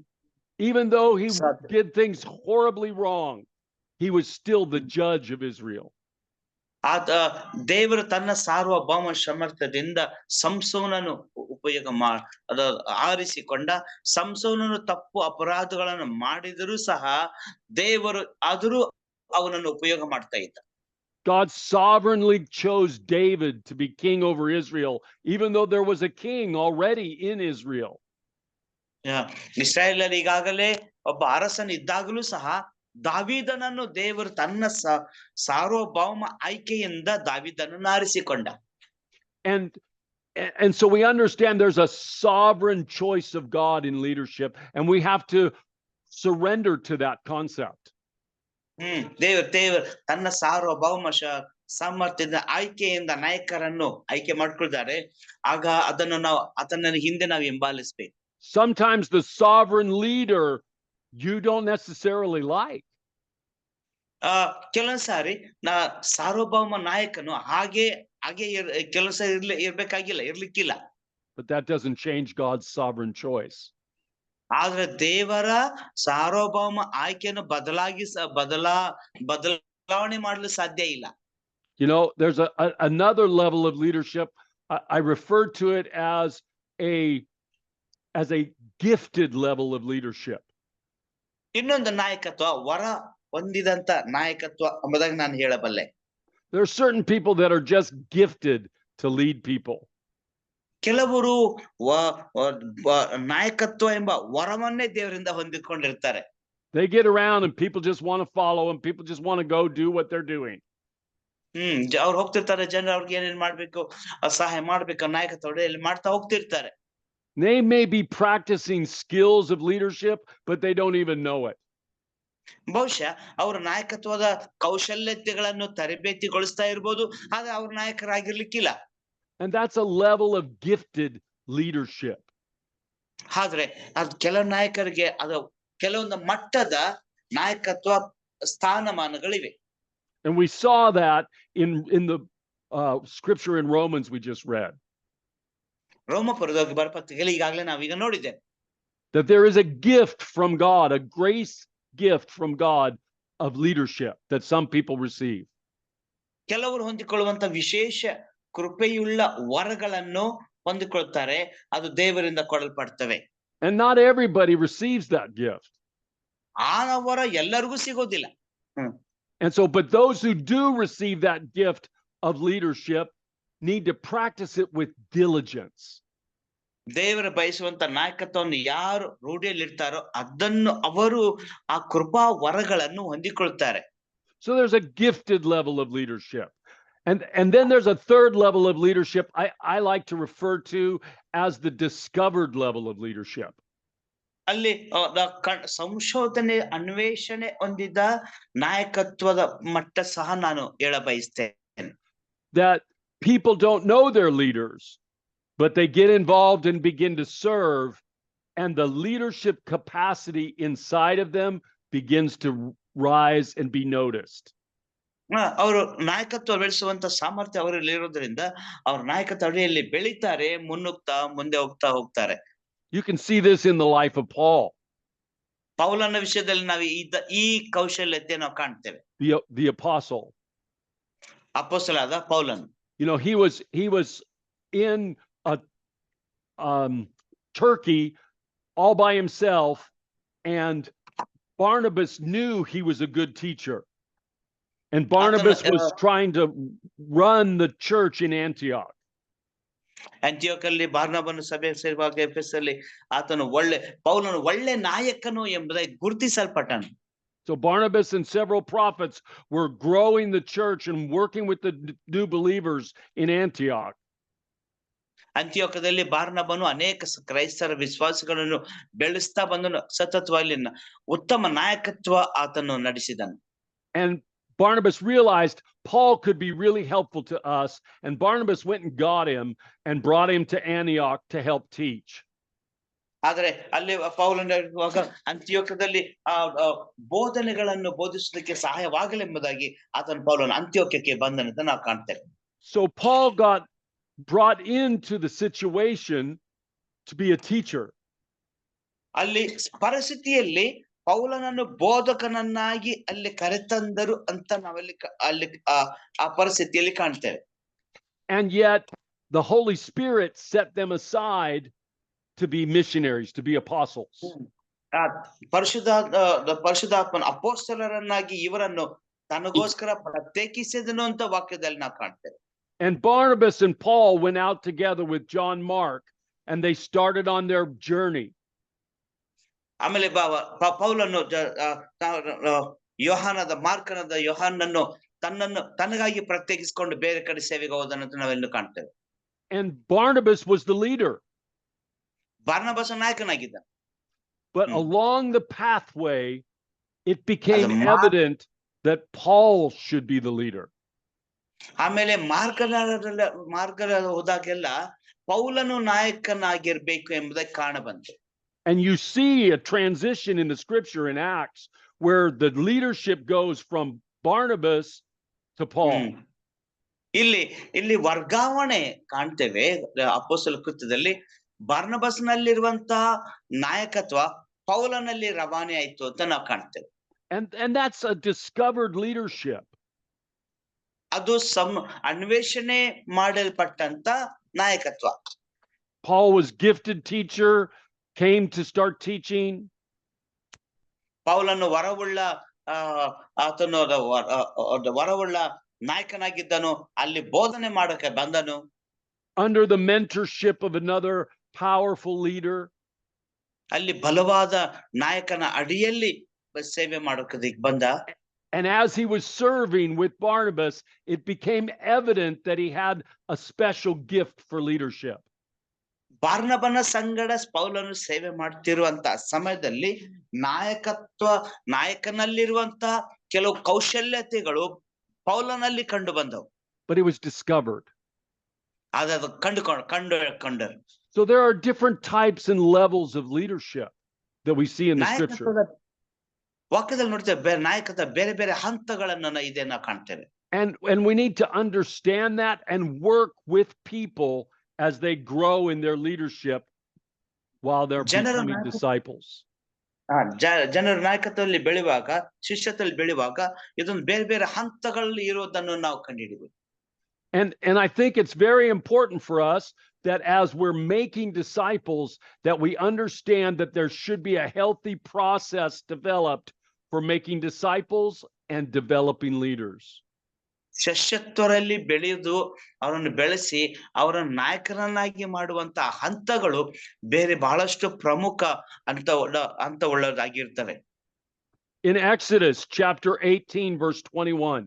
Even though he did things horribly wrong, he was still the judge of Israel. ದೇವರು ತನ್ನ ಸಾರ್ವಭೌಮ ಸಮರ್ಥದಿಂದ ಸಂಸೋನನು ಆರಿಸಿಕೊಂಡ. ಸಂಸೋನನು ತಪ್ಪು ಅಪರಾಧಗಳನ್ನು ಮಾಡಿದರೂ ಸಹ ದೇವರು ಅವನನ್ನು ಉಪಯೋಗ ಮಾಡ್ತಾ ಇದ್ದ. God sovereignly chose David to be king over Israel, even though there was a king already in Israel. ಇಸ್ರಾಯೇಲಲ್ಲಿ ಈಗಾಗಲೇ ಒಬ್ಬ ಅರಸನ ಇದ್ದಾಗಲೂ ಸಹ ದಾವೀದನನ್ನು ದೇವರು ತನ್ನ ಸಾರ್ವಭೌಮ ಆಯ್ಕೆಯಿಂದ ದಾವೀದನನ್ನು ಆರಿಸಿಕೊಂಡ. And so we understand there's a sovereign choice of God in leadership, and we have to surrender to that concept. ದೇವರು ತನ್ನ ಸಾರ್ವಭೌಮ ಸಾಮರ್ಥ್ಯದ ಆಯ್ಕೆಯಿಂದ ನಾಯಕರನ್ನು ಆಯ್ಕೆ ಮಾಡ್ಕೊಳ್ತಾರೆ. ಆಗ ಅದನ್ನು ಆತನ ಹಿಂದೆ ನಾವು ಹಿಂಬಾಲಿಸ್ಬೇಕು. Sometimes the sovereign leader you don't necessarily like. ಕೆಲವೊಂದ್ ಸಾರಿ ಸಾರ್ವಭೌಮ ನಾಯಕನು ಹಾಗೆ ಕೆಲಸ ಇರ್ಲಿಕ್ಕಿಲ್ಲ. But that doesn't change God's sovereign choice. ಆದ್ರೆ ದೇವರ ಸಾರ್ವಭೌಮ ಆಯ್ಕೆಯನ್ನು ಬದಲಾವಣೆ ಮಾಡಲು ಸಾಧ್ಯ ಇಲ್ಲ. You know, there's another level of leadership. I refer to it as a gifted level of leadership. ಇನ್ನೊಂದು ನಾಯಕತ್ವ ವರ ಹೊಂದಿದಂತ ನಾಯಕತ್ವ ಎಂಬುದಾಗಿ ನಾನು ಹೇಳಬಲ್ಲೆ. There are certain people that are just gifted to lead people. ಕೆಲವರು ನಾಯಕತ್ವ ಎಂಬ ವರವನ್ನೇ ದೇವರಿಂದ ಹೊಂದಿಕೊಂಡಿರ್ತಾರೆ. They get around and people just want to follow them. People just want to go do what they're doing. ಅವ್ರು ಹೋಗ್ತಿರ್ತಾರೆ, ಜನರು ಅವ್ರಿಗೆ ಏನೇನ್ ಮಾಡ್ಬೇಕು ಸಹಾಯ ಮಾಡ್ಬೇಕು ನಾಯಕತ್ವ ಮಾಡ್ತಾ ಹೋಗ್ತಿರ್ತಾರೆ. They may be practicing skills of leadership, but they don't even know it. ಬಹುಶಃ ಅವರ ನಾಯಕತ್ವದ ಕೌಶಲ್ಯತೆಗಳನ್ನು ತರಬೇತಿಗೊಳಿಸ್ತಾ ಇರ್ಬೋದು, ಆದ್ರೆ ಅವ್ರ ನಾಯಕರಾಗಿರ್ಲಿಕ್ಕಿಲ್ಲ. And that's a level of gifted leadership. ಆದ್ರೆ ಅದು ಕೆಲವು ನಾಯಕರಿಗೆ ಅದು ಕೆಲವೊಂದು ಮಟ್ಟದ ನಾಯಕತ್ವ ಸ್ಥಾನಮಾನಗಳಿವೆ. And we saw that in the scripture in Romans we just read. ರೋಮಪುರದಲ್ಲಿ ಬರಪತ್ರಿಕೆಯಲ್ಲಿ ಈಗಾಗಲೇ ನಾವೀಗ ನೋಡಿದ್ದೇವೆ. That there is a gift from God, a grace gift from God of leadership that some people receive. ಕೆಲವರು ಹೊಂದಿಕೊಳ್ಳುವಂತ ವಿಶೇಷ ಕೃಪೆಯುಳ್ಳ ವರಗಳನ್ನು ಹೊಂದಿಕೊಳ್ತಾರೆ, ಅದು ದೇವರಿಂದ ಕೊಡಲ್ಪಡ್ತವೆ. And not everybody receives that gift. ಆ ವರ ಎಲ್ಲರಿಗೂ ಸಿಗೋದಿಲ್ಲ. And so, but those who do receive that gift of leadership need to practice it with diligence. ದೇವರ ಬಯಸುವಂತ ನಾಯಕತ್ವವನ್ನು ಯಾರು ರೂಢಿಯಲ್ಲಿರ್ತಾರೋ ಅದನ್ನು ಅವರು ಆ ಕೃಪಾ ವರಗಳನ್ನು ಹೊಂದಿಕೊಳ್ತಾರೆ. So there's a gifted level of leadership. And then there's a third level of leadership I like to refer to as the discovered level of leadership. ಅಲ್ಲಿ ಸಂಶೋಧನೆ ಅನ್ವೇಷಣೆ ಹೊಂದಿದ ನಾಯಕತ್ವದ ಮಟ್ಟ ಸಹ ನಾನು ಹೇಳ ಬಯಸ್ತೇನೆ. That people don't know their leaders, but they get involved and begin to serve, and the leadership capacity inside of them begins to rise and be noticed. ಅವರು ನಾಯಕತ್ವ ಬೆಳೆಸುವಂತ ಸಾಮರ್ಥ್ಯ ಅವರಲ್ಲಿ ಇರೋದ್ರಿಂದ ಅವ್ರ ನಾಯಕತ್ವ ಅಡಿಯಲ್ಲಿ ಬೆಳೀತಾರೆ, ಮುನ್ನುಗ್ತಾ ಮುಂದೆ ಹೋಗ್ತಾರೆ. You can see this in the life of Paul. ಪೌಲನ ವಿಷಯದಲ್ಲಿ ನಾವು ಈ ಕೌಶಲ್ಯತೆ ನಾವು ಕಾಣ್ತೇವೆ. The apostle. ಅಪೊಸ್ತಲನಾದ ಪೌಲನು. You know, he was in a Turkey all by himself, and Barnabas knew he was a good teacher. And Barnabas was trying to run the church in Antioch. ಆಂಟಿಯೋಕಲ್ಲಿ ಬಾರ್ನಬನು ಸಭೆ ಸೇರುವಾಗ ಎಫೆಸಲ್ಲಿ ಆತನು ಪೌಲನು ಒಳ್ಳೆ ನಾಯಕನು ಎಂಬುದಾಗಿ ಗುರುತಿಸಲ್ಪಟ್ಟನು. So Barnabas and several prophets were growing the church and working with the new believers in Antioch. ಅಂತಿಯೋಕದಲ್ಲಿ ಬಾರ್ನಬನು ಅನೇಕ ಕ್ರೈಸ್ತರ ವಿಶ್ವಾಸಿಗಳನ್ನು ಬೆಳೆಸ್ತಾ ಬಂದನು, ಸತತವಾಗಿ ಉತ್ತಮ ನಾಯಕತ್ವ ಆತನು ನಡೆಸಿದನು. And Barnabas realized Paul could be really helpful to us, and Barnabas went and got him and brought him to Antioch to help teach. ಆದರೆ ಅಲ್ಲಿ ಪೌಲನ ಅಂತ್ಯೋಕ್ಯದಲ್ಲಿ ಬೋಧನೆಗಳನ್ನು ಬೋಧಿಸಲಿಕ್ಕೆ ಸಹಾಯವಾಗಲೆಂಬುದಾಗಿ ಆತನ ಪೌಲನ ಅಂತ್ಯೋಕ್ಯಕ್ಕೆ ಬಂದನಂತ ನಾವು ಕಾಣ್ತೇವೆ. So Paul got brought into the situation to be a teacher. ಅಲ್ಲಿ ಪರಿಸ್ಥಿತಿಯಲ್ಲಿ ಪೌಲನನ್ನು ಬೋಧಕನನ್ನಾಗಿ ಅಲ್ಲಿ ಕರೆತಂದರು ಅಂತ ನಾವಲ್ಲಿ ಅಲ್ಲಿ ಆ ಪರಿಸ್ಥಿತಿಯಲ್ಲಿ ಕಾಣ್ತೇವೆ. And yet the Holy Spirit set them aside to be missionaries, to be apostles. ಪರಿಶುದ್ಧಾತ್ಮನ ಅಪೊಸ್ತಲರನ್ನಾಗಿ ಇವರನ್ನು ತನಗೋಸ್ಕರ ಪ್ರತ್ಯೇಕಿಸಿದನು ಅಂತ ವಾಕ್ಯದಲ್ಲಿ ನಾವು ಕಾಣ್ತೇವೆ. And Barnabas and Paul went out together with John Mark, and they started on their journey. ಆಮೇಲೆ ಪೌಲನು ಯೋಹಾನನನ್ನು ತನಗಾಗಿ ಪ್ರತ್ಯೇಕಿಸಿಕೊಂಡು ಬೇರೆ ಕಡೆ ಸೇವೆಗೆ ಹೋದನಂತ ನಾವೆಲ್ಲ ಕಾಣ್ತೇವೆ. And Barnabas was the leader. ಬಾರ್ನಬಾಸ ನಾಯಕನಾಗಿದ್ದ. but Hmm. along the pathway, it became ಅದು ಮಾ- evident that Paul should be the leader. ಆಮೇಲೆ ಮಾರ್ಗದ ಹೋದಾಗೆಲ್ಲ ಪೌಲನು ನಾಯಕನಾಗಿರ್ಬೇಕು ಎಂಬುದಕ್ಕೆ ಕಾರಣ ಬಂತು. And you see a transition in the scripture in Acts where the leadership goes from Barnabas to Paul. ಹ್ಮ್. ಇಲ್ಲಿ ವರ್ಗಾವಣೆ ಕಾಣ್ತೇವೆ ಅಪೊಸ್ತಲ ಕೃತ್ಯದಲ್ಲಿ. ಬರ್ನಬಸ್ನಲ್ಲಿರುವಂತಹ ನಾಯಕತ್ವ ಪೌಲನಲ್ಲಿ ರವಾನೆ ಆಯ್ತು ಅಂತ ನಾವು ಕಾಣ್ತೇವೆ. And that's a discovered leadership. ಅದು ಅನ್ವೇಷಣೆ ಮಾಡಲ್ಪಟ್ಟಂತ ನಾಯಕತ್ವ. Paul was gifted teacher, came to start teaching. ಪೌಲನು ಆತನು ವರವುಳ್ಳ ನಾಯಕನಾಗಿದ್ದನು, ಅಲ್ಲಿ ಬೋಧನೆ ಮಾಡಕ್ಕೆ ಬಂದನು. Under the mentorship of another powerful leader. ಅಲ್ಲಿ ಬಲವಾದ ನಾಯಕನ ಅಡಿಯಲ್ಲಿ ಸೇವೆ ಮಾಡೋಕೆ ಬಂದ. And as he was serving with Barnabas, it became evident that he had a special gift for leadership. ಬಾರ್ನಬನ ಸಂಗಡ ಪೌಲನು ಸೇವೆ ಮಾಡ್ತಿರುವಂತ ಸಮಯದಲ್ಲಿ ನಾಯಕನಲ್ಲಿರುವಂತ ಕೆಲವು ಕೌಶಲ್ಯತೆಗಳು ಪೌಲನಲ್ಲಿ ಕಂಡು ಬಂದವು. But it was discovered. ಅದು ಕಂಡರು. So there are different types and levels of leadership that we see in the scripture. ವಾಕ್ಯದಲ್ಲಿ ನೋಡ್ತೇವೆ ನಾಯಕತ್ವ ಬೇರೆ ಬೇರೆ ಹಂತಗಳನ್ನ ಇದೆ ನಾವು ಕಾಣ್ತೇವೆ. And we need to understand that and work with people as they grow in their leadership while they're becoming disciples. ಜನರ ನಾಯಕತ್ವದಲ್ಲಿ ಬೆಳೆಯುವಾಗ, ಶಿಷ್ಯತ್ವದಲ್ಲಿ ಬೆಳೆಯುವಾಗ ಇದೊಂದು ಬೇರೆ ಬೇರೆ ಹಂತಗಳಲ್ಲಿ ಇರೋದನ್ನು ನಾವು ಕಂಡುಹಿಡಿಯಬೇಕು. And I think it's very important for us that as we're making disciples, that we understand that there should be a healthy process developed for making disciples and developing leaders. ಶಿಷ್ಯತ್ವರಲ್ಲಿ ಬೆಳೆಯುವುದು, ಅವರನ್ನು ಬೆಳೆಸಿ ಅವರನ್ನು ನಾಯಕರನ್ನಾಗಿ ಮಾಡುವಂತ ಹಂತಗಳು ಬೇರೆ ಬಹಳಷ್ಟು ಪ್ರಮುಖ ಅಂತ ಉಳ್ಳದಾಗಿರ್ತವೆ. In Exodus chapter 18 verse 21.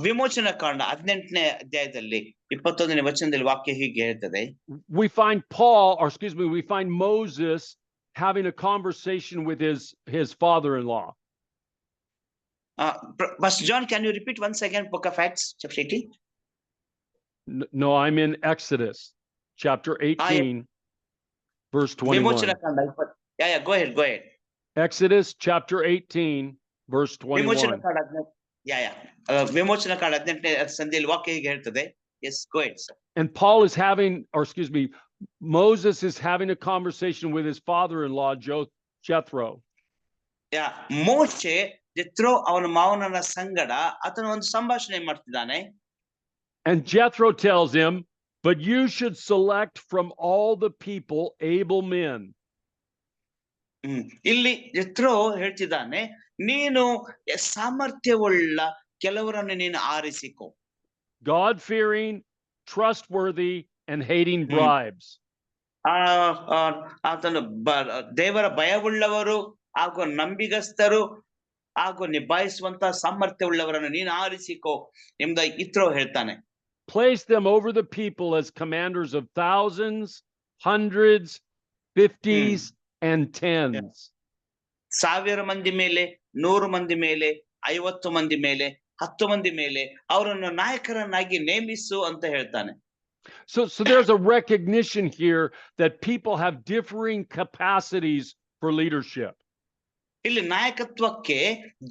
ವಿಮೋಚನ ಕಾಂಡ 18ನೇ ಅಧ್ಯಾಯದಲ್ಲಿ 21ನೇ ವಚನದಲ್ಲಿ ವಾಕ್ಯ ಹೀಗೆ ಹೇಳ್ತದೆ. We find Moses having a conversation with his father-in-law. Pastor John, can you repeat once again Book of Acts chapter 18? No, I'm in Exodus chapter 18 verse 21. ವಿಮೋಚನ ಕಾಂಡ go ahead. Exodus chapter 18 verse 21. ವಿಮೋಚನ ಕಾಂಡ ವಿಮೋಚನ ಕಾಂಡ 18ನೇ ಸಂಧಿಯಲ್ಲಿ ವಾಕ್ಯ ಹೀಗೆ ಹೇಳ್ತದೆ. Yes, go ahead, sir. And Moses is having a conversation with his father-in-law Jethro. ಮೋಶೆ ಜೆತ್ರೋ ಅವನ ಮಾವನನ ಸಂಗಡ ಆತನ ಒಂದು ಸಂಭಾಷಣೆ ಮಾಡ್ತಿದ್ದಾನೆ. And Jethro tells him, but you should select from all the people able men. ಇಲ್ಲಿ ಜೆತ್ರೋ ಹೇಳ್ತಿದ್ದಾನೆ, ನೀನು ಸಾಮರ್ಥ್ಯವುಳ್ಳ ಕೆಲವರನ್ನು ನೀನು ಆರಿಸಿಕೋ. God-fearing, trustworthy, and hating bribes. ಆತನು ದೇವರ ಭಯವುಳ್ಳವರು ಹಾಗೂ ನಂಬಿಗಸ್ತರು ಹಾಗೂ ನಿಭಾಯಿಸುವಂತ ಸಾಮರ್ಥ್ಯವುಳ್ಳವರನ್ನು ನೀನು ಆರಿಸಿಕೋ ಎಂಬ ಇತ್ರೋ ಹೇಳ್ತಾನೆ. Place them over the people as commanders of thousands, hundreds, 50s, and 10s. 1000 ಮಂದಿ ಮೇಲೆ, 100 ಮಂದಿ ಮೇಲೆ, 50 ಮಂದಿ ಮೇಲೆ, 10 ಮಂದಿ ಮೇಲೆ ಅವರನ್ನು ನಾಯಕರನ್ನಾಗಿ ನೇಮಿಸು ಅಂತ ಹೇಳ್ತಾನೆ. So there's a recognition here that people have differing capacities for leadership. ಇಲ್ಲಿ ನಾಯಕತ್ವಕ್ಕೆ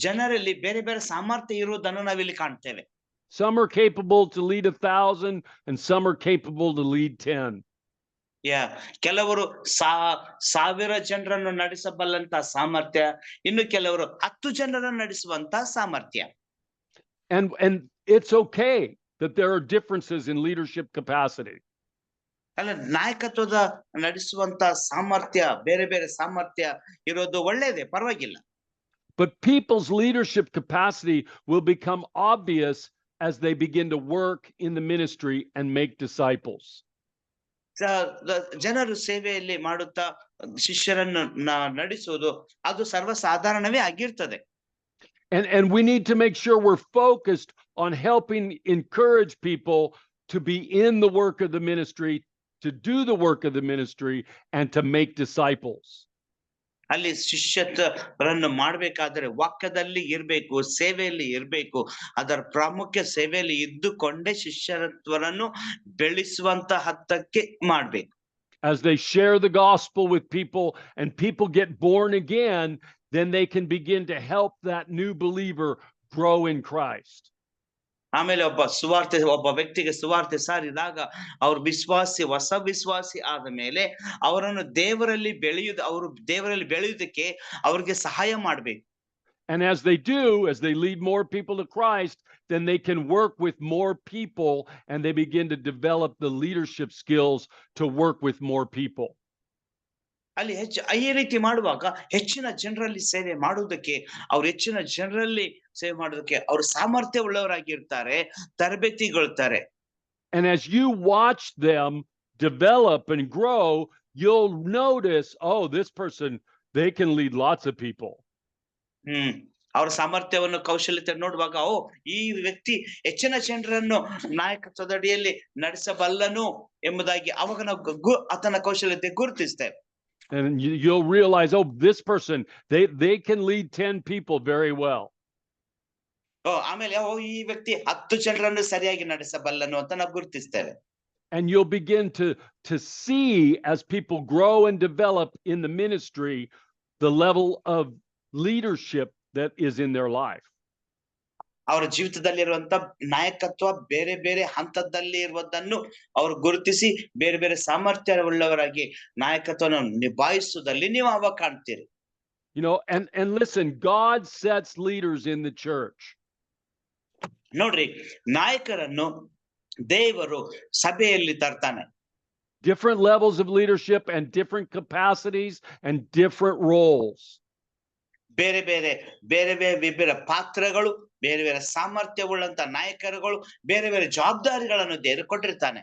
ಜನರಲ್ಲಿ ಬೇರೆ ಬೇರೆ ಸಾಮರ್ಥ್ಯ ಇರುವುದನ್ನು ನಾವಿಲ್ಲಿ ಕಾಣ್ತೇವೆ. Some are capable to lead 1,000 and some are capable to lead 10. ಕೆಲವರು 1000 ಜನರನ್ನು ನಡೆಸಬಲ್ಲಂತ ಸಾಮರ್ಥ್ಯ, ಇನ್ನು ಕೆಲವರು 10 ಜನರನ್ನು ನಡೆಸುವಂತ ಸಾಮರ್ಥ್ಯ. And it's okay that there are differences in leadership capacity. ಅಲ್ಲ, ನಾಯಕತ್ವದ ನಡೆಸುವಂತ ಸಾಮರ್ಥ್ಯ, ಬೇರೆ ಬೇರೆ ಸಾಮರ್ಥ್ಯ ಇರೋದು ಒಳ್ಳೆಯದೇ, ಪರವಾಗಿಲ್ಲ. But people's leadership capacity will become obvious as they begin to work in the ministry and make disciples. ಜನರು ಸೇವೆಯಲ್ಲಿ ಮಾಡುತ್ತಾ ಶಿಷ್ಯರನ್ನು ನಡೆಸುವುದು ಅದು ಸರ್ವಸಾಧಾರಣವೇ ಆಗಿರ್ತದೆ. And we need to make sure we're focused on helping encourage people to be in the work of the ministry, to do the work of the ministry, and to make disciples. ಅಲ್ಲಿ ಶಿಷ್ಯತ್ವರನ್ನು ಮಾಡ್ಬೇಕಾದ್ರೆ ವಾಕ್ಯದಲ್ಲಿ ಇರ್ಬೇಕು, ಸೇವೆಯಲ್ಲಿ ಇರ್ಬೇಕು. ಅದರ ಪ್ರಾಮುಖ್ಯ ಸೇವೆಯಲ್ಲಿ ಇದ್ದುಕೊಂಡೇ ಶಿಷ್ಯತ್ವರನ್ನು ಬೆಳೆಸುವಂತ ಹಂತಕ್ಕೆ ಮಾಡ್ಬೇಕು. As they share the gospel with people and people get born again, then they can begin to help that new believer grow in Christ. ಆಮೇಲೆ ಒಬ್ಬ ವ್ಯಕ್ತಿಗೆ ಸುವಾರ್ತೆ ಸಾರಿದಾಗ ಅವ್ರ ಹೊಸ ವಿಶ್ವಾಸಿ ಆದ ಮೇಲೆ ಅವರನ್ನು ಅವರು ದೇವರಲ್ಲಿ ಬೆಳೆಯುವುದಕ್ಕೆ ಅವ್ರಿಗೆ ಸಹಾಯ ಮಾಡ್ಬೇಕು. And as they lead more people to Christ, then they can work with more people and they begin to develop the leadership skills to work with more people. ಅಲ್ಲಿ ಈ ರೀತಿ ಮಾಡುವಾಗ ಹೆಚ್ಚಿನ ಜನರಲ್ಲಿ ಸೇವೆ ಮಾಡುವುದಕ್ಕೆ ಅವರು ಸಾಮರ್ಥ್ಯ ಉಳ್ಳವರಾಗಿರ್ತಾರೆ, ತರಬೇತಿಗೊಳ್ತಾರೆ. And as you watch them develop and grow, you'll notice, oh, this person, they can lead lots of people. ಅವರ ಸಾಮರ್ಥ್ಯವನ್ನು ಕೌಶಲ್ಯತೆ ನೋಡುವಾಗ ಈ ವ್ಯಕ್ತಿ ಹೆಚ್ಚಿನ ಜನರನ್ನು ನಾಯಕತ್ವದ ಅಡಿಯಲ್ಲಿ ನಡೆಸಬಲ್ಲನು ಎಂಬುದಾಗಿ ಅವಾಗ ನಾವು ಆತನ ಕೌಶಲ್ಯತೆ ಗುರುತಿಸ್ತೇವೆ. And you'll realize, oh, this person, they can lead 10 people very well. ಆಮೇಲೆ ಈ ವ್ಯಕ್ತಿ 10 ಜನರನ್ನು ಸರಿಯಾಗಿ ನಡೆಸಬಲ್ಲನು ಅಂತ ನಾವು ಗುರುತಿಸ್ತೇವೆ. And you'll begin to see, as people grow and develop in the ministry, the level of leadership that is in their life. ಅವರ ಜೀವಿತದಲ್ಲಿರುವಂತ ನಾಯಕತ್ವ ಬೇರೆ ಬೇರೆ ಹಂತದಲ್ಲಿ ಇರುವುದನ್ನು ಅವರು ಗುರುತಿಸಿ ಬೇರೆ ಬೇರೆ ಸಾಮರ್ಥ್ಯವುಳ್ಳವರಾಗಿ ನಾಯಕತ್ವವನ್ನು ನಿಭಾಯಿಸುವುದರಲ್ಲಿ ನೀವು ಅವಾಗ ಕಾಣ್ತೀರಿ. You know, and listen, God sets leaders in the church. ನೋಡ್ರಿ, ನಾಯಕರನ್ನು ದೇವರು ಸಭೆಯಲ್ಲಿ ತರ್ತಾನೆ. Different levels of leadership and different capacities and different roles. ಬೇರೆ ಬೇರೆ ಪಾತ್ರಗಳು, ಬೇರೆ ಬೇರೆ ಸಾಮರ್ಥ್ಯವುಳ್ಳಂತ ನಾಯಕರುಗಳು, ಬೇರೆ ಬೇರೆ ಜವಾಬ್ದಾರಿಗಳನ್ನು ದೇವರು ಕೊಟ್ಟಿರ್ತಾನೆ.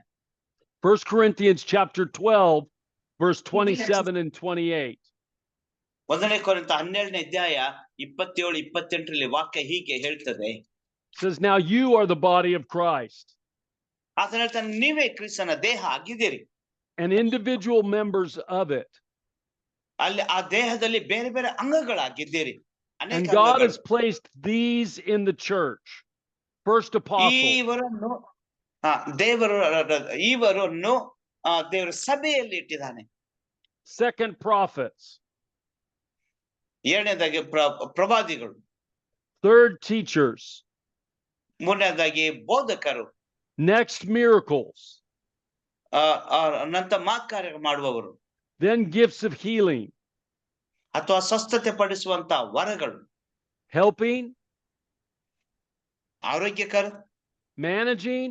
1 Corinthians chapter 12 verse 27 and 28. 1 ಕೊರಿಂಥ 12ನೇ ಅಧ್ಯಾಯ 27-28ರಲ್ಲಿ ವಾಕ್ಯ ಹೀಗೆ ಹೇಳ್ತದೆ. Says, now you are the body of Christ. ಆತನ ಹೇಳ್ತಾನೆ, ನೀವೇ ಕ್ರಿಸ್ತನ ದೇಹ ಆಗಿದ್ದೀರಿ. And individual members of it. ಅಲ್ಲಿ ಆ ದೇಹದಲ್ಲಿ ಬೇರೆ ಬೇರೆ ಅಂಗಗಳಾಗಿದ್ದೀರಿ. And God has placed these in the church. First apostle. ಇವರನ್ನು ದೇವರು ಸಭೆಯಲ್ಲಿ ಇಟ್ಟಿದ್ದಾನೆ. Second prophets. ಎರಡನೇದಾಗಿ ಪ್ರವಾದಿಗಳು. Third teachers. ಮೂರನೇದಾಗಿ ಬೋಧಕರು. Next miracles. ನಂತರ ಮಹತ್ಕಾರ್ಯ ಮಾಡುವವರು. Then gifts of healing. ಅಥವಾ ಸ್ವಸ್ಥತೆ ಪಡಿಸುವಂತ ವರಗಳು. Helping. ಆರೋಗ್ಯಕರ. Managing.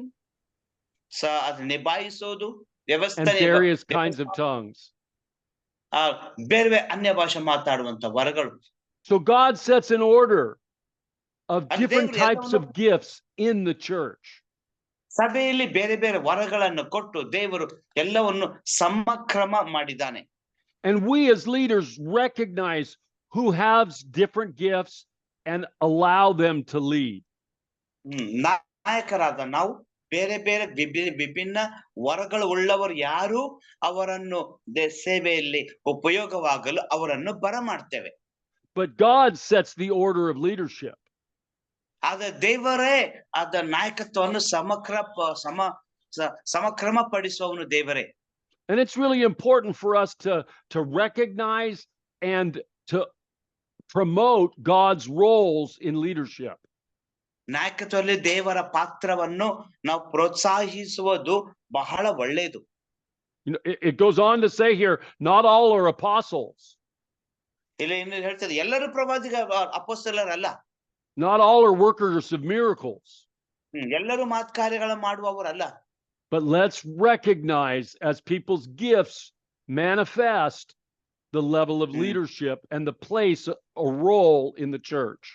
ಅದು ನಿಭಾಯಿಸೋದು, and ವ್ಯವಸ್ಥೆ. various kinds of tongues. ಬೇರೆ ಬೇರೆ ಅನ್ಯ ಭಾಷೆ ಮಾತಾಡುವಂತ ವರಗಳು. So God sets an order of different types of gifts in the church. ಸಭೆಯಲ್ಲಿ ಬೇರೆ ಬೇರೆ ವರಗಳನ್ನು ಕೊಟ್ಟು ದೇವರು ಎಲ್ಲವನ್ನು ಸಮಕ್ರಮ ಮಾಡಿದ್ದಾನೆ. And we as leaders recognize who has different gifts and allow them to lead. ನಾಯಕರಾದ ನಾವು ಬೇರೆ ಬೇರೆ ವಿಭಿನ್ನ ವರಗಳು ಉಳ್ಳವರು ಯಾರು ಅವರನ್ನು ಸೇವೆಯಲ್ಲಿ ಉಪಯೋಗವಾಗಲು ಅವರನ್ನು ಬರಮಾಡ್ತೇವೆ. But God sets the order of leadership. ಆದ ದೇವರೇ ಆದ ನಾಯಕತ್ವವನ್ನು ಸಮಕ್ರಮ ಪಡಿಸುವವನು ದೇವರೇ. And it's really important for us to recognize and to promote God's roles in leadership. ನಾಯಕತ್ವದಲ್ಲಿ ದೇವರ ಪಾತ್ರವನ್ನು ನಾವು ಪ್ರೋತ್ಸಾಹಿಸುವುದು ಬಹಳ ಒಳ್ಳೆಯದು. You know, it goes on to say here, not all are apostles. ಇಲ್ಲಿ ಇನ್ನು ಹೇಳ್ತದೆ, ಎಲ್ಲರೂ ಅಪೊಸ್ತಲರಲ್ಲ. Not all are workers of miracles. ಎಲ್ಲರೂ ಮಹತ್ಕಾರ್ಯಗಳ ಮಾಡುವವರಲ್ಲ. But let's recognize, as people's gifts manifest, the level of leadership and the place, a role in the church.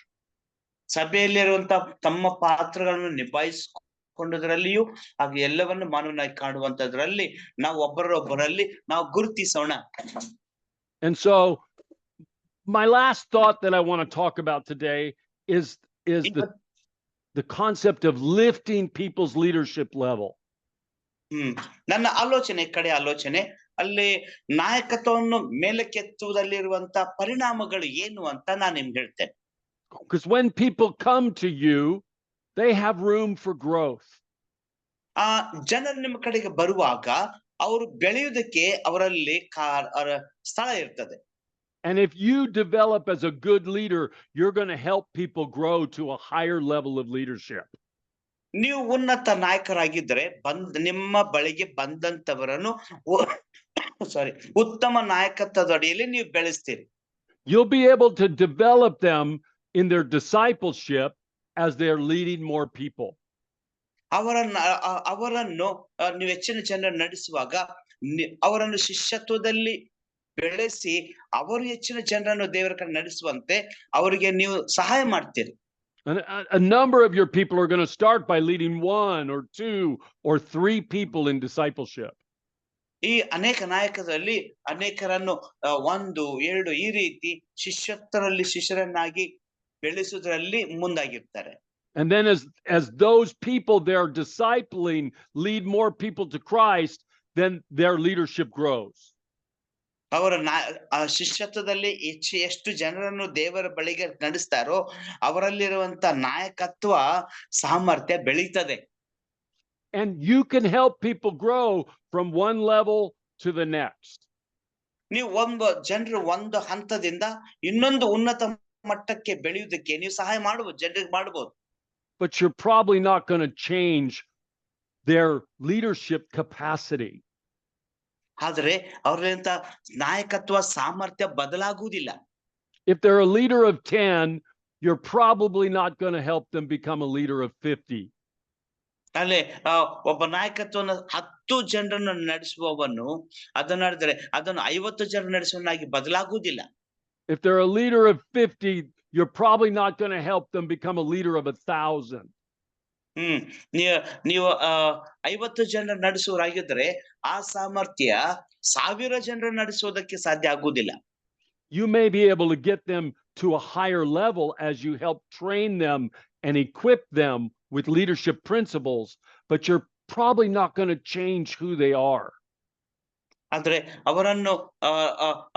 ಸಭೆಯಲ್ಲಿರುವಂತ ತಮ್ಮ ಪಾತ್ರಗಳನ್ನು ನಿಭಾಯಿಸಿಕೊಂಡದ್ರಲ್ಲಿಯೂ ಹಾಗೆ ಎಲ್ಲವನ್ನು ಮಾನವನಾಗಿ ಕಾಣುವಂತದ್ರಲ್ಲಿ ನಾವು ಒಬ್ಬರೊಬ್ಬರಲ್ಲಿ ನಾವು ಗುರುತಿಸೋಣ. And so my last thought that I want to talk about today is the concept of lifting people's leadership level. ನನ್ನ ಆಲೋಚನೆ ಅಲ್ಲಿ ನಾಯಕತ್ವವನ್ನು ಮೇಲಕ್ಕೆತ್ತುವುದಲ್ಲಿರುವಂತ ಪರಿಣಾಮಗಳು ಏನು ಅಂತ ನಾನು ನಿಮ್ಗೆ ಹೇಳ್ತೇನೆ. Because when people come to you, they have room for growth. ಆ ಜನರು ನಿಮ್ಮ ಕಡೆಗೆ ಬರುವಾಗ ಅವರು ಬೆಳೆಯುವುದಕ್ಕೆ ಅವರಲ್ಲಿ ಸ್ಥಳ ಇರ್ತದೆ. And if you develop as a good leader, you're going to help people grow to a higher level of leadership. ನೀವು ಉನ್ನತ ನಾಯಕರಾಗಿದ್ದರೆ ನಿಮ್ಮ ಬಳಿಗೆ ಬಂದಂತವರನ್ನು ಸಾರಿ ಉತ್ತಮ ನಾಯಕತ್ವದ ಅಡಿಯಲ್ಲಿ ನೀವು ಬೆಳೆಸ್ತೀರಿ. You'll be able to develop them in their discipleship as they're leading more people. ಅವರನ್ನು ನೀವು ಹೆಚ್ಚಿನ ಜನರನ್ನು ನಡೆಸುವಾಗ ಅವರನ್ನು ಶಿಷ್ಯತ್ವದಲ್ಲಿ ಬೆಳೆಸಿ ಅವರು ಹೆಚ್ಚಿನ ಜನರನ್ನು ದೇವರ ಕಡೆ ನಡೆಸುವಂತೆ ಅವರಿಗೆ ನೀವು ಸಹಾಯ ಮಾಡ್ತೀರಿ. And a number of your people are going to start by leading 1 or 2 or 3 people in discipleship. ಈ ಅನೇಕ ನಾಯಕರಲ್ಲಿ ಅನೇಕರನ್ನು 1, 2 ಈ ರೀತಿ ಶಿಷ್ಯರನ್ನಾಗಿ ಬೆಳೆಸುವುದರಲ್ಲಿ ಮುಂದಾಗಿರ್ತಾರೆ. And then as those people they're discipling lead more people to Christ, then their leadership grows. ಅವರ ಶಿಷ್ಯತ್ವದಲ್ಲಿ ಎಷ್ಟು ಜನರನ್ನು ದೇವರ ಬಳಿಗೆ ನಡೆಸ್ತಾರೋ ಅವರಲ್ಲಿರುವಂತ ನಾಯಕತ್ವ ಸಾಮರ್ಥ್ಯ ಬೆಳೀತದೆ. And you can help people grow from one level to the next. ನೀವು ಜನರು ಒಂದು ಹಂತದಿಂದ ಇನ್ನೊಂದು ಉನ್ನತ ಮಟ್ಟಕ್ಕೆ ಬೆಳೆಯುವುದಕ್ಕೆ ನೀವು ಸಹಾಯ ಮಾಡಬಹುದು, ಜನರಿಗೆ ಮಾಡಬಹುದು. But you're probably not going to change their leadership capacity. ಆದರೆ ಅವರಿಂದ ನಾಯಕತ್ವ ಸಾಮರ್ಥ್ಯ ಬದಲಾಗುವುದಿಲ್ಲ. If they're a leader of 10, you're probably not going to help them become a leader of 50. ಅಲ್ಲೇ ಒಬ್ಬ ನಾಯಕತ್ವವನ್ನು 10 ಜನರನ್ನು ನಡೆಸುವವನು ಅದನ್ನು 50 ಜನರು ನಡೆಸುವನಾಗಿ ಬದಲಾಗುವುದಿಲ್ಲ. If they're a leader of 50, you're probably not going to help them become a leader of 1,000. ನೀವು 50 ಜನರು ನಡೆಸುವರಾಗಿದ್ರೆ ಆ ಸಾಮರ್ಥ್ಯ 1000 ಜನರು ನಡೆಸುವುದಕ್ಕೆ ಸಾಧ್ಯ ಆಗುವುದಿಲ್ಲ. You may be able to get them to a higher level as you help train them and equip them with leadership principles, but you're probably not going to change who they are. ಆದ್ರೆ ಅವರನ್ನು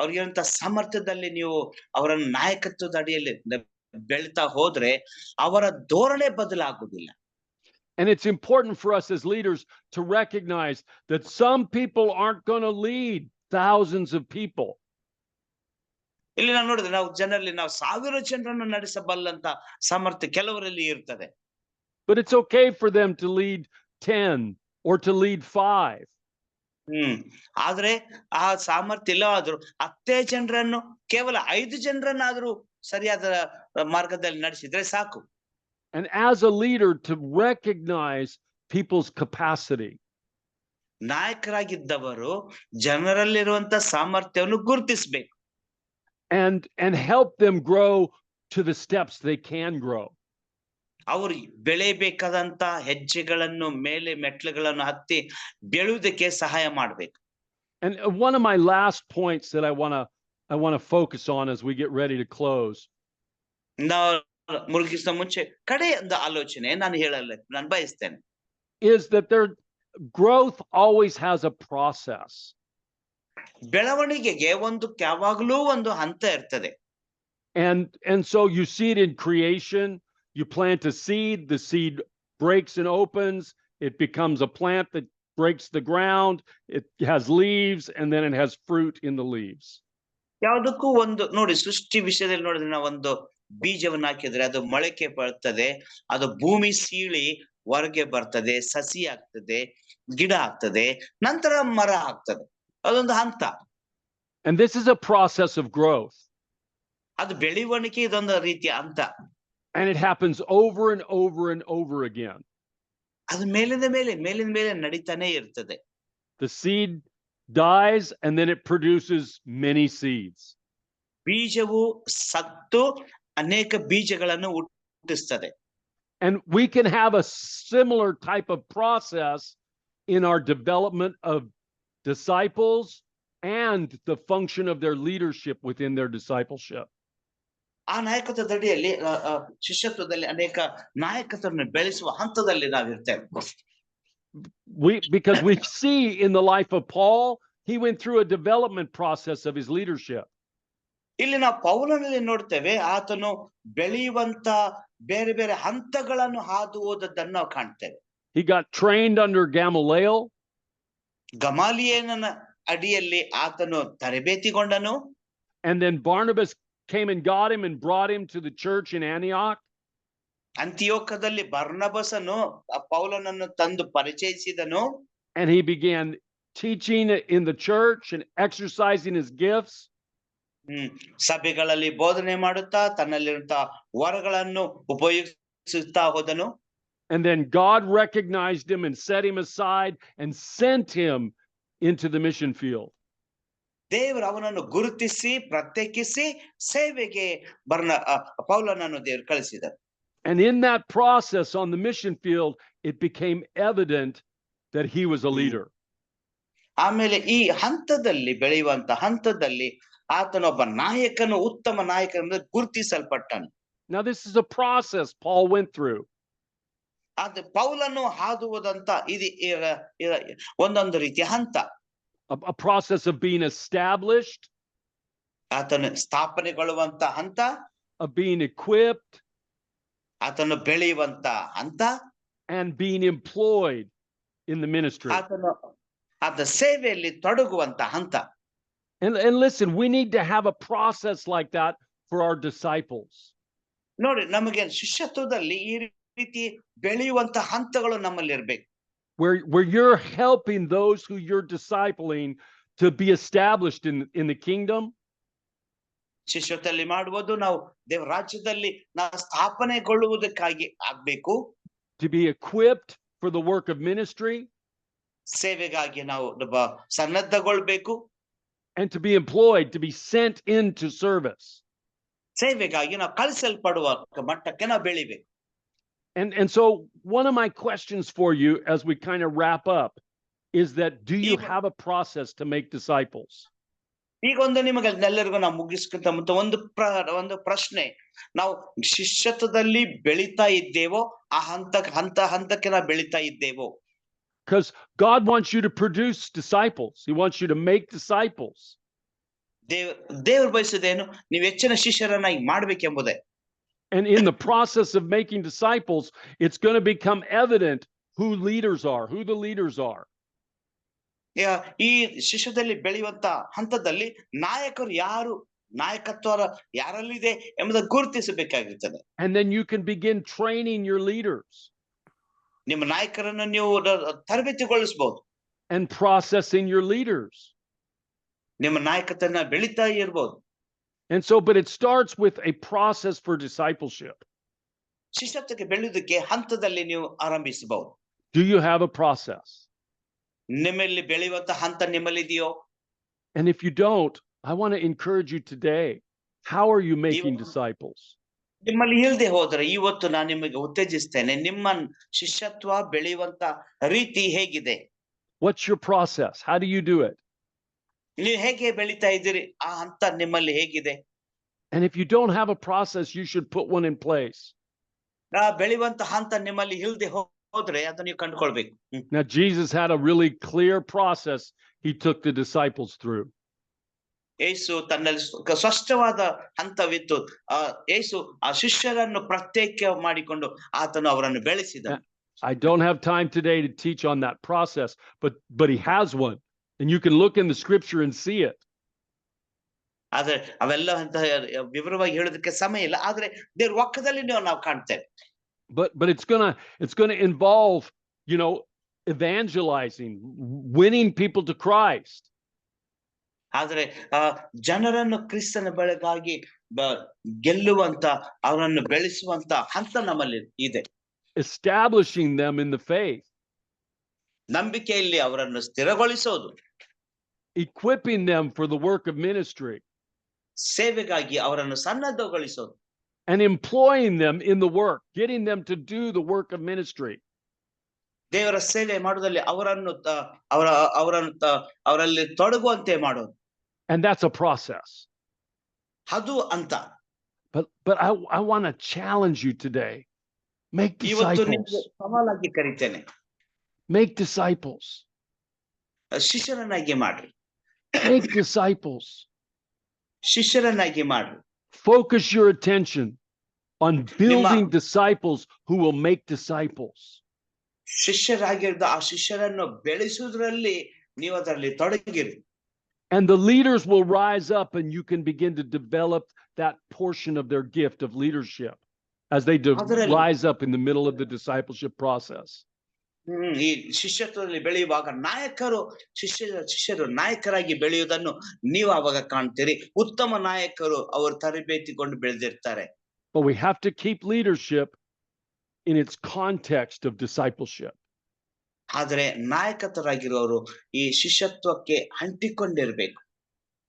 ಅವ್ರಿಗಿರಂತ ಸಾಮರ್ಥ್ಯದಲ್ಲಿ ನೀವು ಅವರನ್ನು ನಾಯಕತ್ವದ ಅಡಿಯಲ್ಲಿ ಬೆಳ್ತಾ ಹೋದ್ರೆ ಅವರ ಧೋರಣೆ ಬದಲಾಗುವುದಿಲ್ಲ. And it's important for us as leaders to recognize that some people aren't going to lead thousands of people. ಇಲ್ಲಿ ನಾವು ನೋಡಿದ್ರೆ ನಾವು 1000 ಜನರನ್ನು ನಡೆಸಬಲ್ಲಂತ ಸಾಮರ್ಥ್ಯ ಕೆಲವರಲ್ಲಿ ಇರ್ತದೆ. But it's okay for them to lead 10 or to lead 5. ಆದ್ರೆ ಆ ಸಾಮರ್ಥ್ಯ ಇಲ್ಲ ಆದ್ರೂ 10 ಜನರನ್ನು ಕೇವಲ 5 ಜನರನ್ನಾದ್ರೂ ಸರಿಯಾದ ಮಾರ್ಗದಲ್ಲಿ ನಡೆಸಿದ್ರೆ ಸಾಕು. And as a leader, to recognize people's capacity. ನಾಯಕರಾಗಿದ್ದವರು ಜನರಲ್ಲಿರುವಂತ ಸಾಮರ್ಥ್ಯವನ್ನು ಗುರುತಿಸಬೇಕು. And help them grow to the steps they can grow. ಅವರು ಬೆಳೆಯಬೇಕಾದಂತ ಹೆಜ್ಜೆಗಳನ್ನು ಮೆಟ್ಲುಗಳನ್ನು ಹತ್ತಿ ಬೆಳೆಯುವುದಕ್ಕೆ ಸಹಾಯ ಮಾಡಬೇಕು. And one of my last points that I want to focus on as we get ready to close. ಮುಗಿಸಿದ ಮುಂಚೆ ಕಡೆಯ ಆಲೋಚನೆ ನಾನು ಬಯಸ್ತೇನೆ. Is that their growth always has a process. ಬೆಳವಣಿಗೆಗೆ ಯಾವಾಗಲೂ ಒಂದು ಹಂತ ಇರ್ತದೆ. And so you see it in creation. You plant a seed, the seed breaks and opens, it becomes a plant that breaks the ground, it has leaves, and then it has fruit in the leaves. ಯಾವುದಕ್ಕೂ ನೋಡಿ ಸೃಷ್ಟಿ ವಿಷಯದಲ್ಲಿ ನೋಡಿದ್ರೆ ನಾವು ಒಂದು ಬೀಜವನ್ನು ಹಾಕಿದ್ರೆ ಅದು ಮೊಳಕೆ ಬರ್ತದೆ, ಅದು ಭೂಮಿ ಸೀಳಿ ಹೊರಗೆ ಬರ್ತದೆ, ಸಸಿ ಆಗ್ತದೆ, ಗಿಡ ಆಗ್ತದೆ, ನಂತರ ಮರ ಆಗ್ತದೆ. ಅದೊಂದು ಹಂತ. And this is a process of growth. ಅದು ಬೆಳವಣಿಗೆ ಇದೊಂದು ರೀತಿಯ ಹಂತ. And it happens over and over and over again. ಅದು ಮೇಲಿಂದ ಮೇಲೆ ನಡೀತಾನೆ ಇರ್ತದೆ. The seed dies and then it produces many seeds. ಬೀಜವು ಸತ್ತು ಅನೇಕ ಬೀಜಗಳನ್ನು ಹುಟ್ಟಿಸ್ತದೆ. And we can have a similar type of process in our development of disciples and the function of their leadership within their discipleship. ಆ ನಾಯಕತ್ವದ ಅಡಿಯಲ್ಲಿ ಶಿಷ್ಯತ್ವದಲ್ಲಿ ಅನೇಕ ನಾಯಕತ್ವವನ್ನು ಬೆಳೆಸುವ ಹಂತದಲ್ಲಿ ನಾವಿರ್ತೇವೆ. Because we see in the life of Paul, He went through a development process of his leadership. ಇಲ್ಲಿ ನಾವು ಪೌಲನಲ್ಲಿ ನೋಡ್ತೇವೆ ಆತನು ಬೆಳೆಯುವಂತ ಬೇರೆ ಬೇರೆ ಹಂತಗಳನ್ನು ಹಾದು ಹೋದದ್ದನ್ನು ನಾವು ಕಾಣ್ತೇವೆ. He got trained under Gamaliel. ಗಮಾಲಿಯೇಲನ ಅಡಿಯಲ್ಲಿ ಆತನು ತರಬೇತಿಗೊಂಡನು. And then Barnabas came and got him and brought him to the church in Antioch. ಅಂತಿಯೋಕದಲ್ಲಿ ಬರ್ನಬಸನು ಪೌಲನನ್ನು ತಂದು ಪರಿಚಯಿಸಿದನು. And he began teaching in the church and exercising his gifts. ಸಭೆಗಳಲ್ಲಿ ಬೋಧನೆ ಮಾಡುತ್ತಾ ತನ್ನಲ್ಲಿರುವಂತಹ ವರಗಳನ್ನು ಉಪಯೋಗಿಸುತ್ತಾ ಹೋದನು. And then God recognized him and set him aside and sent him into the mission field. ದೇವರು ಅವನನ್ನು ಗುರುತಿಸಿ ಪ್ರತ್ಯೇಕಿಸಿ ಸೇವೆಗೆ ಪೌಲನನ್ನು ದೇವರು ಕಳಿಸಿದರು. And in that process on the mission field, it became evident that he was a leader. ಆಮೇಲೆ ಈ ಹಂತದಲ್ಲಿ ಬೆಳೆಯುವಂತ ಹಂತದಲ್ಲಿ ಆತನೊಬ್ಬ ನಾಯಕನು, ಉತ್ತಮ ನಾಯಕನೆಂದು ಗುರುತಿಸಲ್ಪಟ್ಟನು. Now this is a process Paul went through. ಆದ್ರೆ ಪೌಲನು ಹಾದು ಹೋದಂತ ಒಂದೊಂದು ರೀತಿಯ ಹಂತ. A process of being established, ಆತನು ಸ್ಥಾಪನೆಗೊಳ್ಳುವಂತ ಹಂತ, of being equipped, ಆತನು ಬೆಳೆಯುವಂತ ಹಂತ, and being employed in the ministry. ಆತ ಸೇವೆಯಲ್ಲಿ ತೊಡಗುವಂತ ಹಂತ. And listen, we need to have a process like that for our disciples. ನೋಡಿ, ನಮಗೆ ಶಿಷ್ಯತ್ವದಲ್ಲಿ ಈ ರೀತಿ ಬೆಳೆಯುವಂತ ಹಂತಗಳು ನಮ್ಮಲ್ಲಿ ಇರಬೇಕು. Where you're helping those who you're discipling to be established in the kingdom. ಶಿಷ್ಯತ್ವದಲ್ಲಿ ಮಾಡುವುದು ನಾವು ದೇವರ ರಾಜ್ಯದಲ್ಲಿ ನಾವು ಸ್ಥಾಪನೆಗೊಳ್ಳುವುದಕ್ಕಾಗಿ ಆಗಬೇಕು. To be equipped for the work of ministry. ಸೇವೆಗಾಗಿ ನಾವು ಸನ್ನದ್ಧಗೊಳ್ಬೇಕು. And to be employed, to be sent into service. ಸೇವೆಗಾಗಿ ನಾವು ಕಳಿಸಲ್ಪಡುವ ಮಟ್ಟಕ್ಕೆ ನಾವು ಬೆಳಿಬೇಕು. And so one of my questions for you as we kind of wrap up is that, do you have a process to make disciples? ಈಗ ಒಂದು ನಿಮಗೆ ಎಲ್ಲರಿಗೂ ನಾವು ಮುಗಿಸ್ಕೊಂತ ಮತ್ತೆ ಒಂದು ಪ್ರಶ್ನೆ, ನಾವು ಶಿಷ್ಯತ್ವದಲ್ಲಿ ಬೆಳೀತಾ ಇದ್ದೇವೋ, ಆ ಹಂತಕ್ಕೆ ನಾವು ಬೆಳೀತಾ ಇದ್ದೇವೋ? Because God wants you to produce disciples. He wants you to make disciples. ದೇವರು ಬಯಸುವುದೇನು? ನೀವು ಹೆಚ್ಚಿನ ಶಿಷ್ಯರನ್ನಾಗಿ ಮಾಡಬೇಕೆಂಬುದೇ. And in the process of making disciples, it's going to become evident who the leaders are. ಈ ಶಿಷ್ಯದಲ್ಲಿ ಬೆಳೆಯುವಂತ ಹಂತದಲ್ಲಿ ನಾಯಕರು ಯಾರು, ನಾಯಕತ್ವ ಯಾರಲ್ಲಿದೆ ಎಂಬುದನ್ನು ಗುರುತಿಸಬೇಕಾಗಿರುತ್ತದೆ. And then you can begin training your leaders. ನಿಮ್ಮ ನಾಯಕರನ್ನು ನೀವು ತರಬೇತಿಗೊಳಿಸಬಹುದು. And processing your leaders. ನಿಮ್ಮ ನಾಯಕತ್ವನ ಬೆಳೀತಾ ಇರಬಹುದು. And so, but it starts with a process for discipleship. ಶಿಷ್ಯತ್ವಕ್ಕೆ ಬೆಳೆಯುವುದಕ್ಕೆ ಹಂತದಲ್ಲಿ ನೀವು ಆರಂಭಿಸಬಹುದು. Do you have a process? ನಿಮ್ಮಲ್ಲಿ ಬೆಳೆಯುವಂತ ಹಂತ ನಿಮ್ಮಲ್ಲಿ ಇದೆಯೋ? And if you don't, I want to encourage you today. How are you making disciples? ನಿಮ್ಮಲ್ಲಿ ಇಲ್ಲದೆ ಹೋದರೆ ಇವತ್ತು ನಾನು ನಿಮಗೆ ಉತ್ತೇಜಿಸ್ತೇನೆ. ನಿಮ್ಮ ಶಿಷ್ಯತ್ವ ಬೆಳೆಯುವಂತ ರೀತಿ ಹೇಗಿದೆ? What's your process? How do you do it? ನೀವು ಹೇಗೆ ಬೆಳೀತಾ ಇದ್ದೀರಿ? ಆ ಹಂತ ನಿಮ್ಮಲ್ಲಿ ಹೇಗಿದೆ? And if you don't have a process, you should put one in place. ಬೆಳೆಯುವಂತ ಹಂತ ನಿಮ್ಮಲ್ಲಿ ಇಲ್ಲದೆ ಹೋದ್ರೆ ಅದನ್ನ ನೀವು ಕಂಡುಕೊಳ್ಬೇಕು. Now Jesus had a really clear process he took the disciples through. ಯೇಸು ತನ್ನಲ್ಲಿ ಸ್ಪಷ್ಟವಾದ ಹಂತವಿತ್ತು. ಯೇಸು ಆ ಶಿಷ್ಯರನ್ನು ಪ್ರತ್ಯೇಕ ಮಾಡಿಕೊಂಡು ಆತನು ಅವರನ್ನು ಬೆಳೆಸಿದ. I don't have time today to teach on that process, but he has one. And you can look in the scripture and see it. ಆದ್ರೆ ಅವೆಲ್ಲ ಅಂತ ವಿವರವಾಗಿ ಹೇಳೋದಕ್ಕೆ ಸಮಯ ಇಲ್ಲ. ಆದ್ರೆ ದೇವರ ವಾಕ್ಯದಲ್ಲಿ ನಾವು ಕಾಣ್ತೇವೆ. But it's gonna involve, evangelizing, winning people to Christ. ಆದ್ರೆ ಜನರನ್ನು ಕ್ರಿಸ್ತನ ಬಳಿಗಾಗಿ ಗೆಲ್ಲುವಂತ, ಅವರನ್ನು ಬೆಳೆಸುವಂತ ಹಂತ ನಮ್ಮಲ್ಲಿ ಇದೆ. Establishing them in the faith. ನಂಬಿಕೆಯಲ್ಲಿ ಅವರನ್ನು ಸ್ಥಿರಗೊಳಿಸೋದು. Equipping them for the work of ministry. ಸೇವೆಗಾಗಿ ಅವರನ್ನು ಸನ್ನದ್ಧಗೊಳಿಸೋದು. And employing them in the work, getting them to do the work of ministry. ದೇವರ ಸೇವೆ ಮಾಡುವುದರಲ್ಲಿ ಅವರಲ್ಲಿ ತೊಡಗುವಂತೆ ಮಾಡೋದು. And that's a process. ಅದು ಅಂತ. But I want to challenge you today. Make disciples. ಸವಾಲಾಗಿ ಕರೀತೇನೆ. Make disciples. ಶಿಷ್ಯರನ್ನಾಗಿ ಮಾಡ್ರಿ. Make disciples. ಶಿಷ್ಯರನ್ನಾಗಿ ಮಾಡು. Focus your attention on building disciples who will make disciples. ಶಿಷ್ಯರಾಗಿರ್ದ ಆ ಶಿಷ್ಯರನ್ನು ಬೆಳೆಸುವುದರಲ್ಲಿ ನೀವು ಅದರಲ್ಲಿ ತೊಡಗಿರಿ. And the leaders will rise up and you can begin to develop that portion of their gift of leadership as they rise up in the middle of the discipleship process. ಈ ಶಿಷ್ಯತ್ವದಲ್ಲಿ ಬೆಳೆಯುವಾಗ ಶಿಷ್ಯರು ನಾಯಕರಾಗಿ ಬೆಳೆಯುವುದನ್ನು ನೀವು ಅವಾಗ ಕಾಣ್ತೀರಿ. ಉತ್ತಮ ನಾಯಕರು ಅವರು ತರಬೇತಿಗೊಂಡು ಬೆಳೆದಿರ್ತಾರೆ. But we have to keep leadership in its context of discipleship. ಆದರೆ ನಾಯಕರಾಗಿರೋರು ಈ ಶಿಷ್ಯತ್ವಕ್ಕೆ ಅಂಟಿಕೊಂಡಿರ್ಬೇಕು.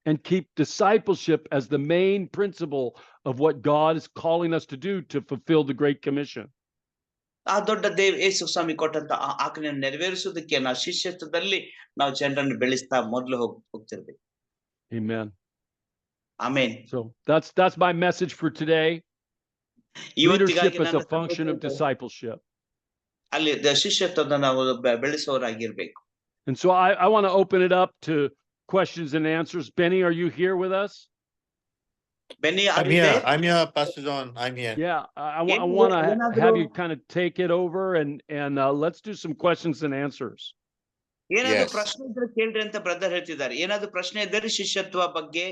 And keep discipleship as the main principle of what God is calling us to do to fulfill the Great Commission. ಆ ದೊಡ್ಡ ಯೇಸು ಸ್ವಾಮಿ ಕೊಟ್ಟಂತ ಆ ಆಜ್ಞೆಯನ್ನು ನೆರವೇರಿಸುವುದಕ್ಕೆ ನಾವು ಶಿಷ್ಯತ್ವದಲ್ಲಿ ನಾವು ಜನರನ್ನು ಬೆಳೆಸ್ತಾ ಮೊದಲು ಹೋಗ್ತಿರ್ಬೇಕು. Amen. Amen. So that's my message for today. Leadership is a function of discipleship. ಅಲ್ಲಿ ಶಿಷ್ಯತ್ವದ ನಾವು ಬೆಳೆಸೋರಾಗಿರ್ಬೇಕು. And so I want to open it up to questions and answers. Benny, are you here with us? Benny, I'm here, Pastor John. I'm here. Yeah, I want to have you kind of take it over and let's do some questions and answers. ಏನಾದ್ರು ಪ್ರಶ್ನೆ ಇದ್ರೆ ಕೇಳ್ರಿ ಅಂತ brother ಹೇಳ್ತಿದ್ದಾರೆ. ಏನಾದ್ರು ಪ್ರಶ್ನೆ ಇದ್ದರೆ ಶಿಷ್ಯತ್ವ ಬಗ್ಗೆ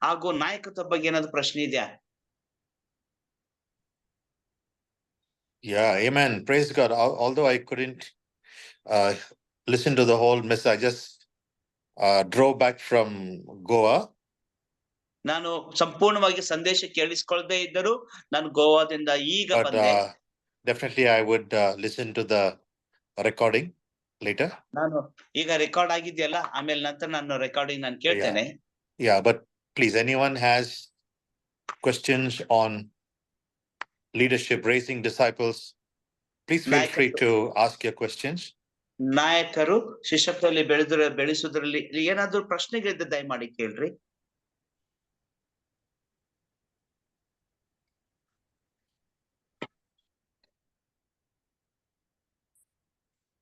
ಹಾಗೂ ನಾಯಕತ್ವ ಬಗ್ಗೆ ಏನಾದ್ರು ಪ್ರಶ್ನೆ ಇದೆಯಾ? Yeah, amen. Praise God. Although I couldn't listen to the whole message, I just drove back from Goa. ನಾನು ಸಂಪೂರ್ಣವಾಗಿ ಸಂದೇಶ ಕೇಳಿಸಿಕೊಳ್ಳದೆ ಇದ್ದರೂ ನಾನು ಗೋವಾದಿಂದ ಈಗ ಬಂದೆ. Definitely I would listen to the recording later. ನಾನು ಈಗ ರೆಕಾರ್ಡ್ ಆಗಿದೆಯಲ್ಲ, ಆಮೇಲೆ ನಂತರ ನಾನು ರೆಕಾರ್ಡಿಂಗ್ ನಾನು ಕೇಳ್ತೇನೆ. Yeah, but please, anyone has questions on leadership, raising disciples, please feel free to ask your questions. ನಾಯಕರು ಶಿಷ್ಯತ್ವದಲ್ಲಿ ಬೆಳೆಸುವುದರಲ್ಲಿ ಏನಾದ್ರು ಪ್ರಶ್ನೆಗಳಿದ್ದ ದಯಮಾಡಿ ಕೇಳ್ರಿ.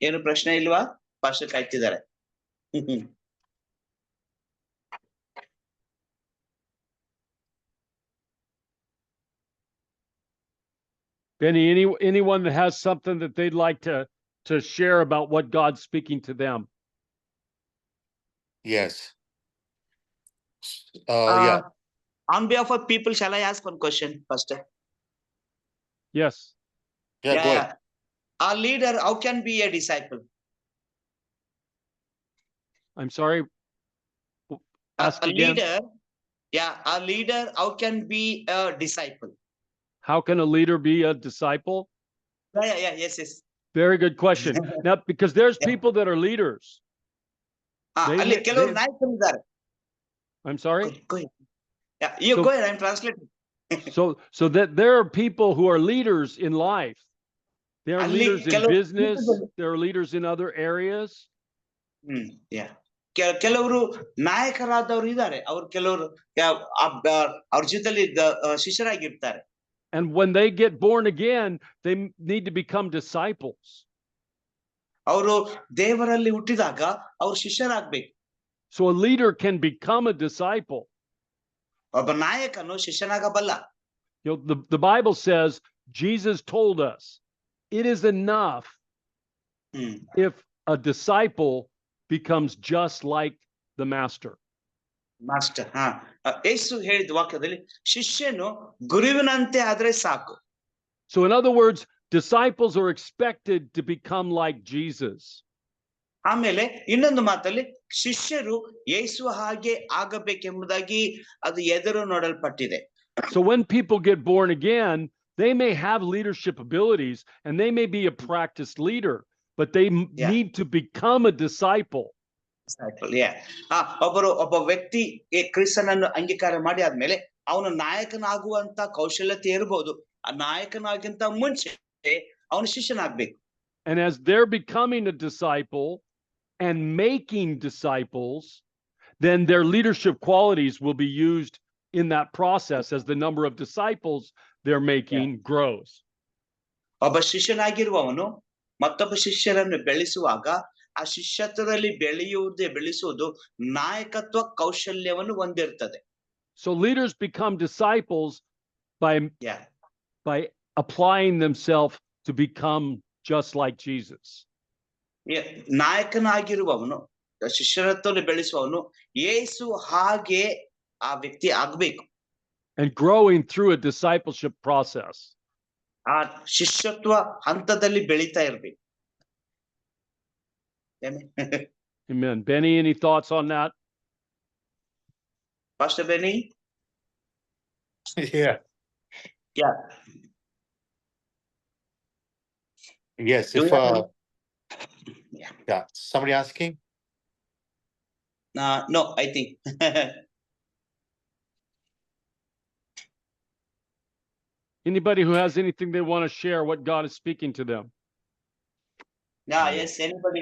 ಏನು ಪ್ರಶ್ನೆ ಇಲ್ವಾ? Pastor ಕಾಯ್ತಿದ್ದಾರೆ. Benny, anyone that has something that they'd like to share about what God's speaking to them? Yes. Yeah. On behalf of people, shall I ask one question, Pastor? Yes. Yeah, go ahead. A leader, how can be a disciple? I'm sorry. Ask again. A leader, how can be a disciple? How can a leader be a disciple? Yes. Very good question. Now, because there's people that are leaders. I'm sorry? Go ahead. Yeah, go ahead, I'm translating. So that there are people who are leaders in life. There are leaders in business. There are leaders in other areas. Yeah. ಕೆಲವರು ನಾಯಕರಾದವರು ಇದ್ದಾರೆ. ಅವರು ಕೆಲವರು ಅವ್ರ ಜೊತೆಲಿ ಶಿಷ್ಯರಾಗಿರ್ತಾರೆ. And when they get born again, they need to become disciples. ಅವರು ದೇವರಲ್ಲಿ ಹುಟ್ಟಿದಾಗ ಅವರು ಶಿಷ್ಯರಾಗಬೇಕು. So a leader can become a disciple. ಒಬ್ಬ ನಾಯಕನು ಶಿಷ್ಯನಾಗಬಲ್ಲ. You know, the Bible says, Jesus told us, it is enough if a disciple becomes just like the master. Master ಯೇಸು ಹೇಳಿದ ವಾಕ್ಯದಲ್ಲಿ ಶಿಷ್ಯನು ಗುರುವಿನಂತೆ ಆದ್ರೆ ಸಾಕು. So in other words, disciples are expected to become like Jesus. ಆಮೇಲೆ ಇನ್ನೊಂದು ಮಾತಲ್ಲಿ ಶಿಷ್ಯರು ಯೇಸು ಹಾಗೆ ಆಗಬೇಕೆಂಬುದಾಗಿ ಅದು ಎದುರು ನೋಡಲ್ಪಟ್ಟಿದೆ. So when people get born again, they may have leadership abilities and they may be a practiced leader, but they need to become a disciple. ಒಬ್ಬ ವ್ಯಕ್ತಿ ಕ್ರಿಸ್ತನನ್ನು ಅಂಗೀಕಾರ ಮಾಡಿ ಆದ್ಮೇಲೆ ಅವನು ನಾಯಕನಾಗುವಂತ ಕೌಶಲ್ಯತೆ ಇರಬಹುದು. ಆ ನಾಯಕನಾಗಿಂತ ಮುಂಚೆ ಅವನು ಶಿಷ್ಯನಾಗ್ಬೇಕು. And as they're becoming a disciple and making disciples, then their leadership qualities will be used in that process as the number of disciples they're making grows. ಒಬ್ಬ ಶಿಷ್ಯನಾಗಿರುವವನು ಮತ್ತೊಬ್ಬ ಶಿಷ್ಯರನ್ನು ಬೆಳೆಸುವಾಗ ಆ ಶಿಷ್ಯತ್ವದಲ್ಲಿ ಬೆಳೆಸುವುದು ನಾಯಕತ್ವ ಕೌಶಲ್ಯವನ್ನು ಹೊಂದಿರ್ತದೆ. So leaders become disciples by Yeah. applying themselves to become just like Jesus. ನಾಯಕನಾಗಿರುವವನು, ಶಿಷ್ಯತ್ವದಲ್ಲಿ ಬೆಳೆಸುವವನು ಯೇಸು ಹಾಗೆ ಆ ವ್ಯಕ್ತಿ ಆಗ್ಬೇಕು. And growing through a discipleship process. ಆ ಶಿಷ್ಯತ್ವ ಹಂತದಲ್ಲಿ ಬೆಳೀತಾ ಇರ್ಬೇಕು. Amen. Benny, any thoughts on that? Pastor Benny? Yeah. Yeah. Yes, Do if you have yeah, somebody asking? No, I think. Anybody who has anything they want to share what God is speaking to them? Yeah, yes, anybody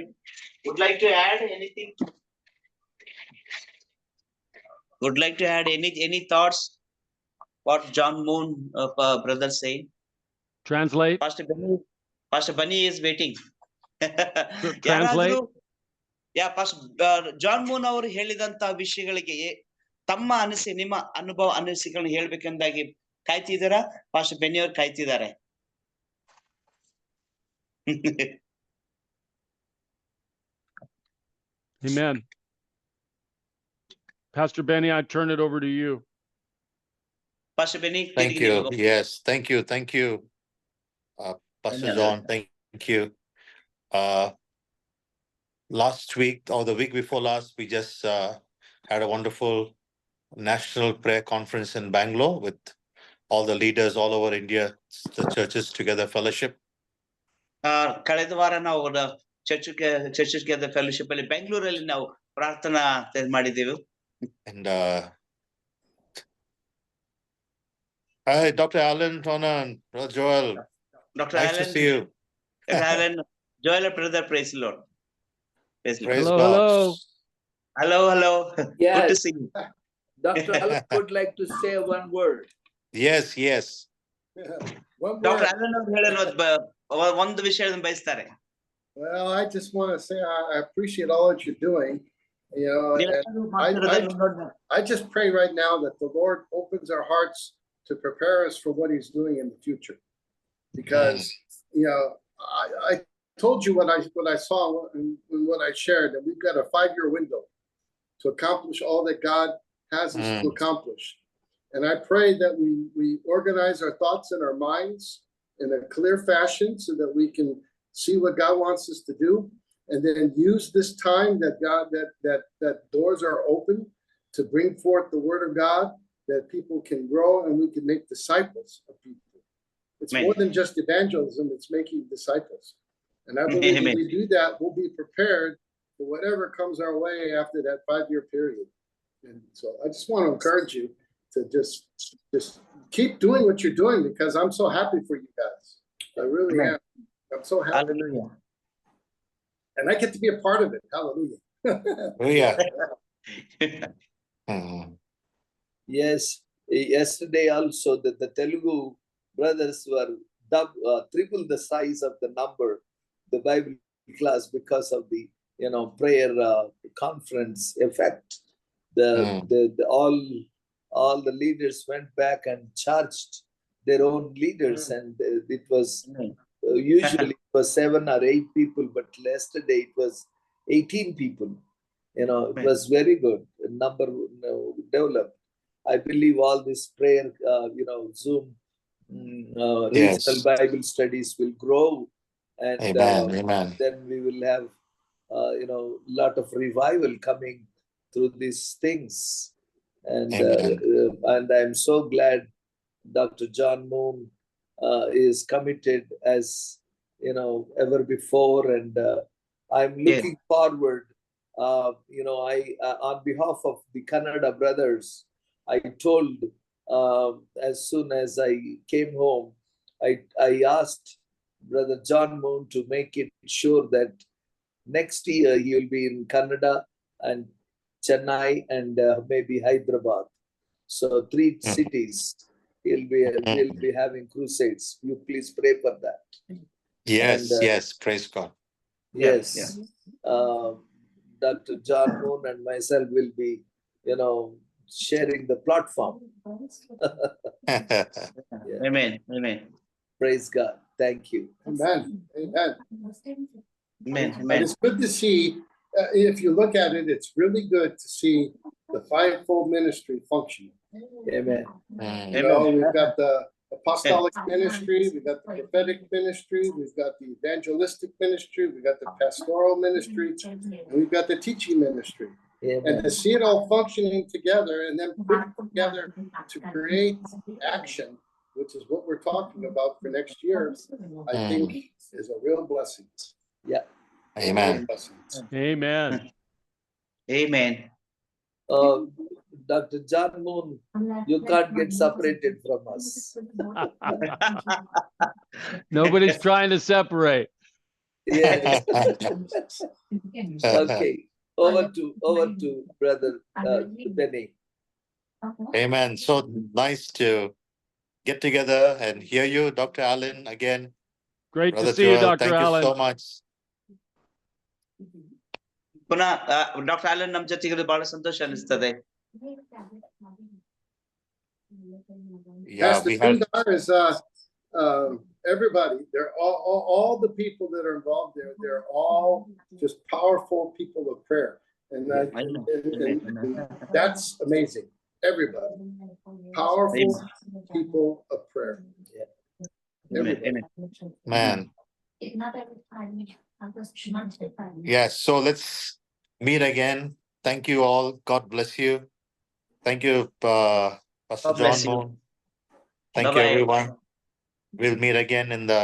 would like to add anything? Would like to add any thoughts? What John Moon brother saying? Translate. Pastor Bunny is waiting. Translate. John Moon ಅವರು ಹೇಳಿದಂತ ವಿಷಯಗಳಿಗೆ ನಿಮ್ಮ ಅನುಭವ ಅನಿಸಿಕೆಗಳನ್ನ ಹೇಳ್ಬೇಕೆಂದಾಗಿ ಕಾಯ್ತಿದ್ದೀರಾ? Pastor Benny ಅವರು ಕಾಯ್ತಿದ್ದಾರೆ. Amen. Pastor Benny, I turn it over to you. Pastor Benny. Thank you. Yes, thank you. Pastor John, thank you. Last week or the week before last, we just had a wonderful national prayer conference in Bangalore with all the leaders all over India, the churches together fellowship. ಕಳೆದ ವಾರ ನಾವು church fellowship ಅಲ್ಲಿ ಬೆಂಗಳೂರಲ್ಲಿ ನಾವು ಪ್ರಾರ್ಥನಾ ಮಾಡಿದ್ದೇವೆ. And hi, Dr. Alan Tonan, Brother Joel. Dr. Nice Alan, to see you. Alan, Joel, brother, praise the Lord. Praise Hello, God. Hello. Yes. Good to see you. Dr. Alan would like to say one word. Yes. One Dr. word. Alan ಅವರು ಹೇಳೋದು ಒಂದು ವಿಷಯವನ್ನು ಬಯಸ್ತಾರೆ. Well, I just want to say I appreciate all that you're doing. You know, and I just pray right now that the Lord opens our hearts to prepare us for what He's doing in the future. Because you know, I told you what I saw and what I shared, that we've got a 5-year window to accomplish all that God has us to accomplish. And I pray that we organize our thoughts and our minds in a clear fashion so that we can see what God wants us to do, and then use this time that God that doors are open to bring forth the word of God, that people can grow and we can make disciples of people. It's more than just evangelism, it's making disciples. And I believe when we do that, we'll be prepared for whatever comes our way after that 5-year period. And so I just want to encourage you to just keep doing what you're doing, because I'm so happy for you guys. I really am. I'm so happy. Hallelujah. And I get to be a part of it. Hallelujah. Yes. Yesterday also the Telugu brothers were triple the size of the number, the Bible class, because of the prayer conference effect. All the leaders went back and charged their own leaders, and it was usually it was 7 or 8 people, but yesterday it was 18 people. It was very good. Number developed. I believe all this prayer, Zoom, regional Bible studies will grow, and Amen. then we will have, lot of revival coming through these things. And I'm so glad Dr. John Moon is committed as ever before, and I'm looking forward. I on behalf of the Kannada brothers, I told as soon as I came home, I asked Brother John Moon to make it sure that next year he will be in Kannada and Chennai and maybe Hyderabad. So 3 cities he'll be having crusades. You please pray for that. Yes, praise God. Yes. Dr. John Moon and myself will be, sharing the platform. Amen. Amen. Praise God. Thank you. Amen. Amen. Amen. And Amen. it's good to see, if you look at it, it's really good to see the fivefold ministry functioning. Amen. Mm. You know, we've got the apostolic ministry, we've got the prophetic ministry, we've got the evangelistic ministry, we've got the pastoral ministry, and we've got the teaching ministry. And Amen. to see it all functioning together and then put it together to create action, which is what we're talking about for next year, I think is a real blessing. Yeah. Amen. Amen. Amen. Dr. John Moon, you can't get separated from us. Nobody's trying to separate. Yes. Okay. Over to Brother Benny. Amen. So nice to get together and hear you, Dr. Allen, again. Great Brother to see you, Joel, Dr. thank you Allen. so much. ಪುನಃ doctor Alan ನಮ್ ಜೊತೆಗಿರೋದು ಬಹಳ ಸಂತೋಷ ಅನಿಸ್ತದೆ. Yeah, Pastor we had Sundar is everybody. They're all the people that are involved there. They're all just powerful people of prayer, and that's amazing. Everybody, powerful people of prayer. Everybody. man. Yes, so let's meet again. Thank you all. God bless you. Thank you, Pastor God John bless you. Moon. Thank you, Bye-bye. everyone. We'll meet again in the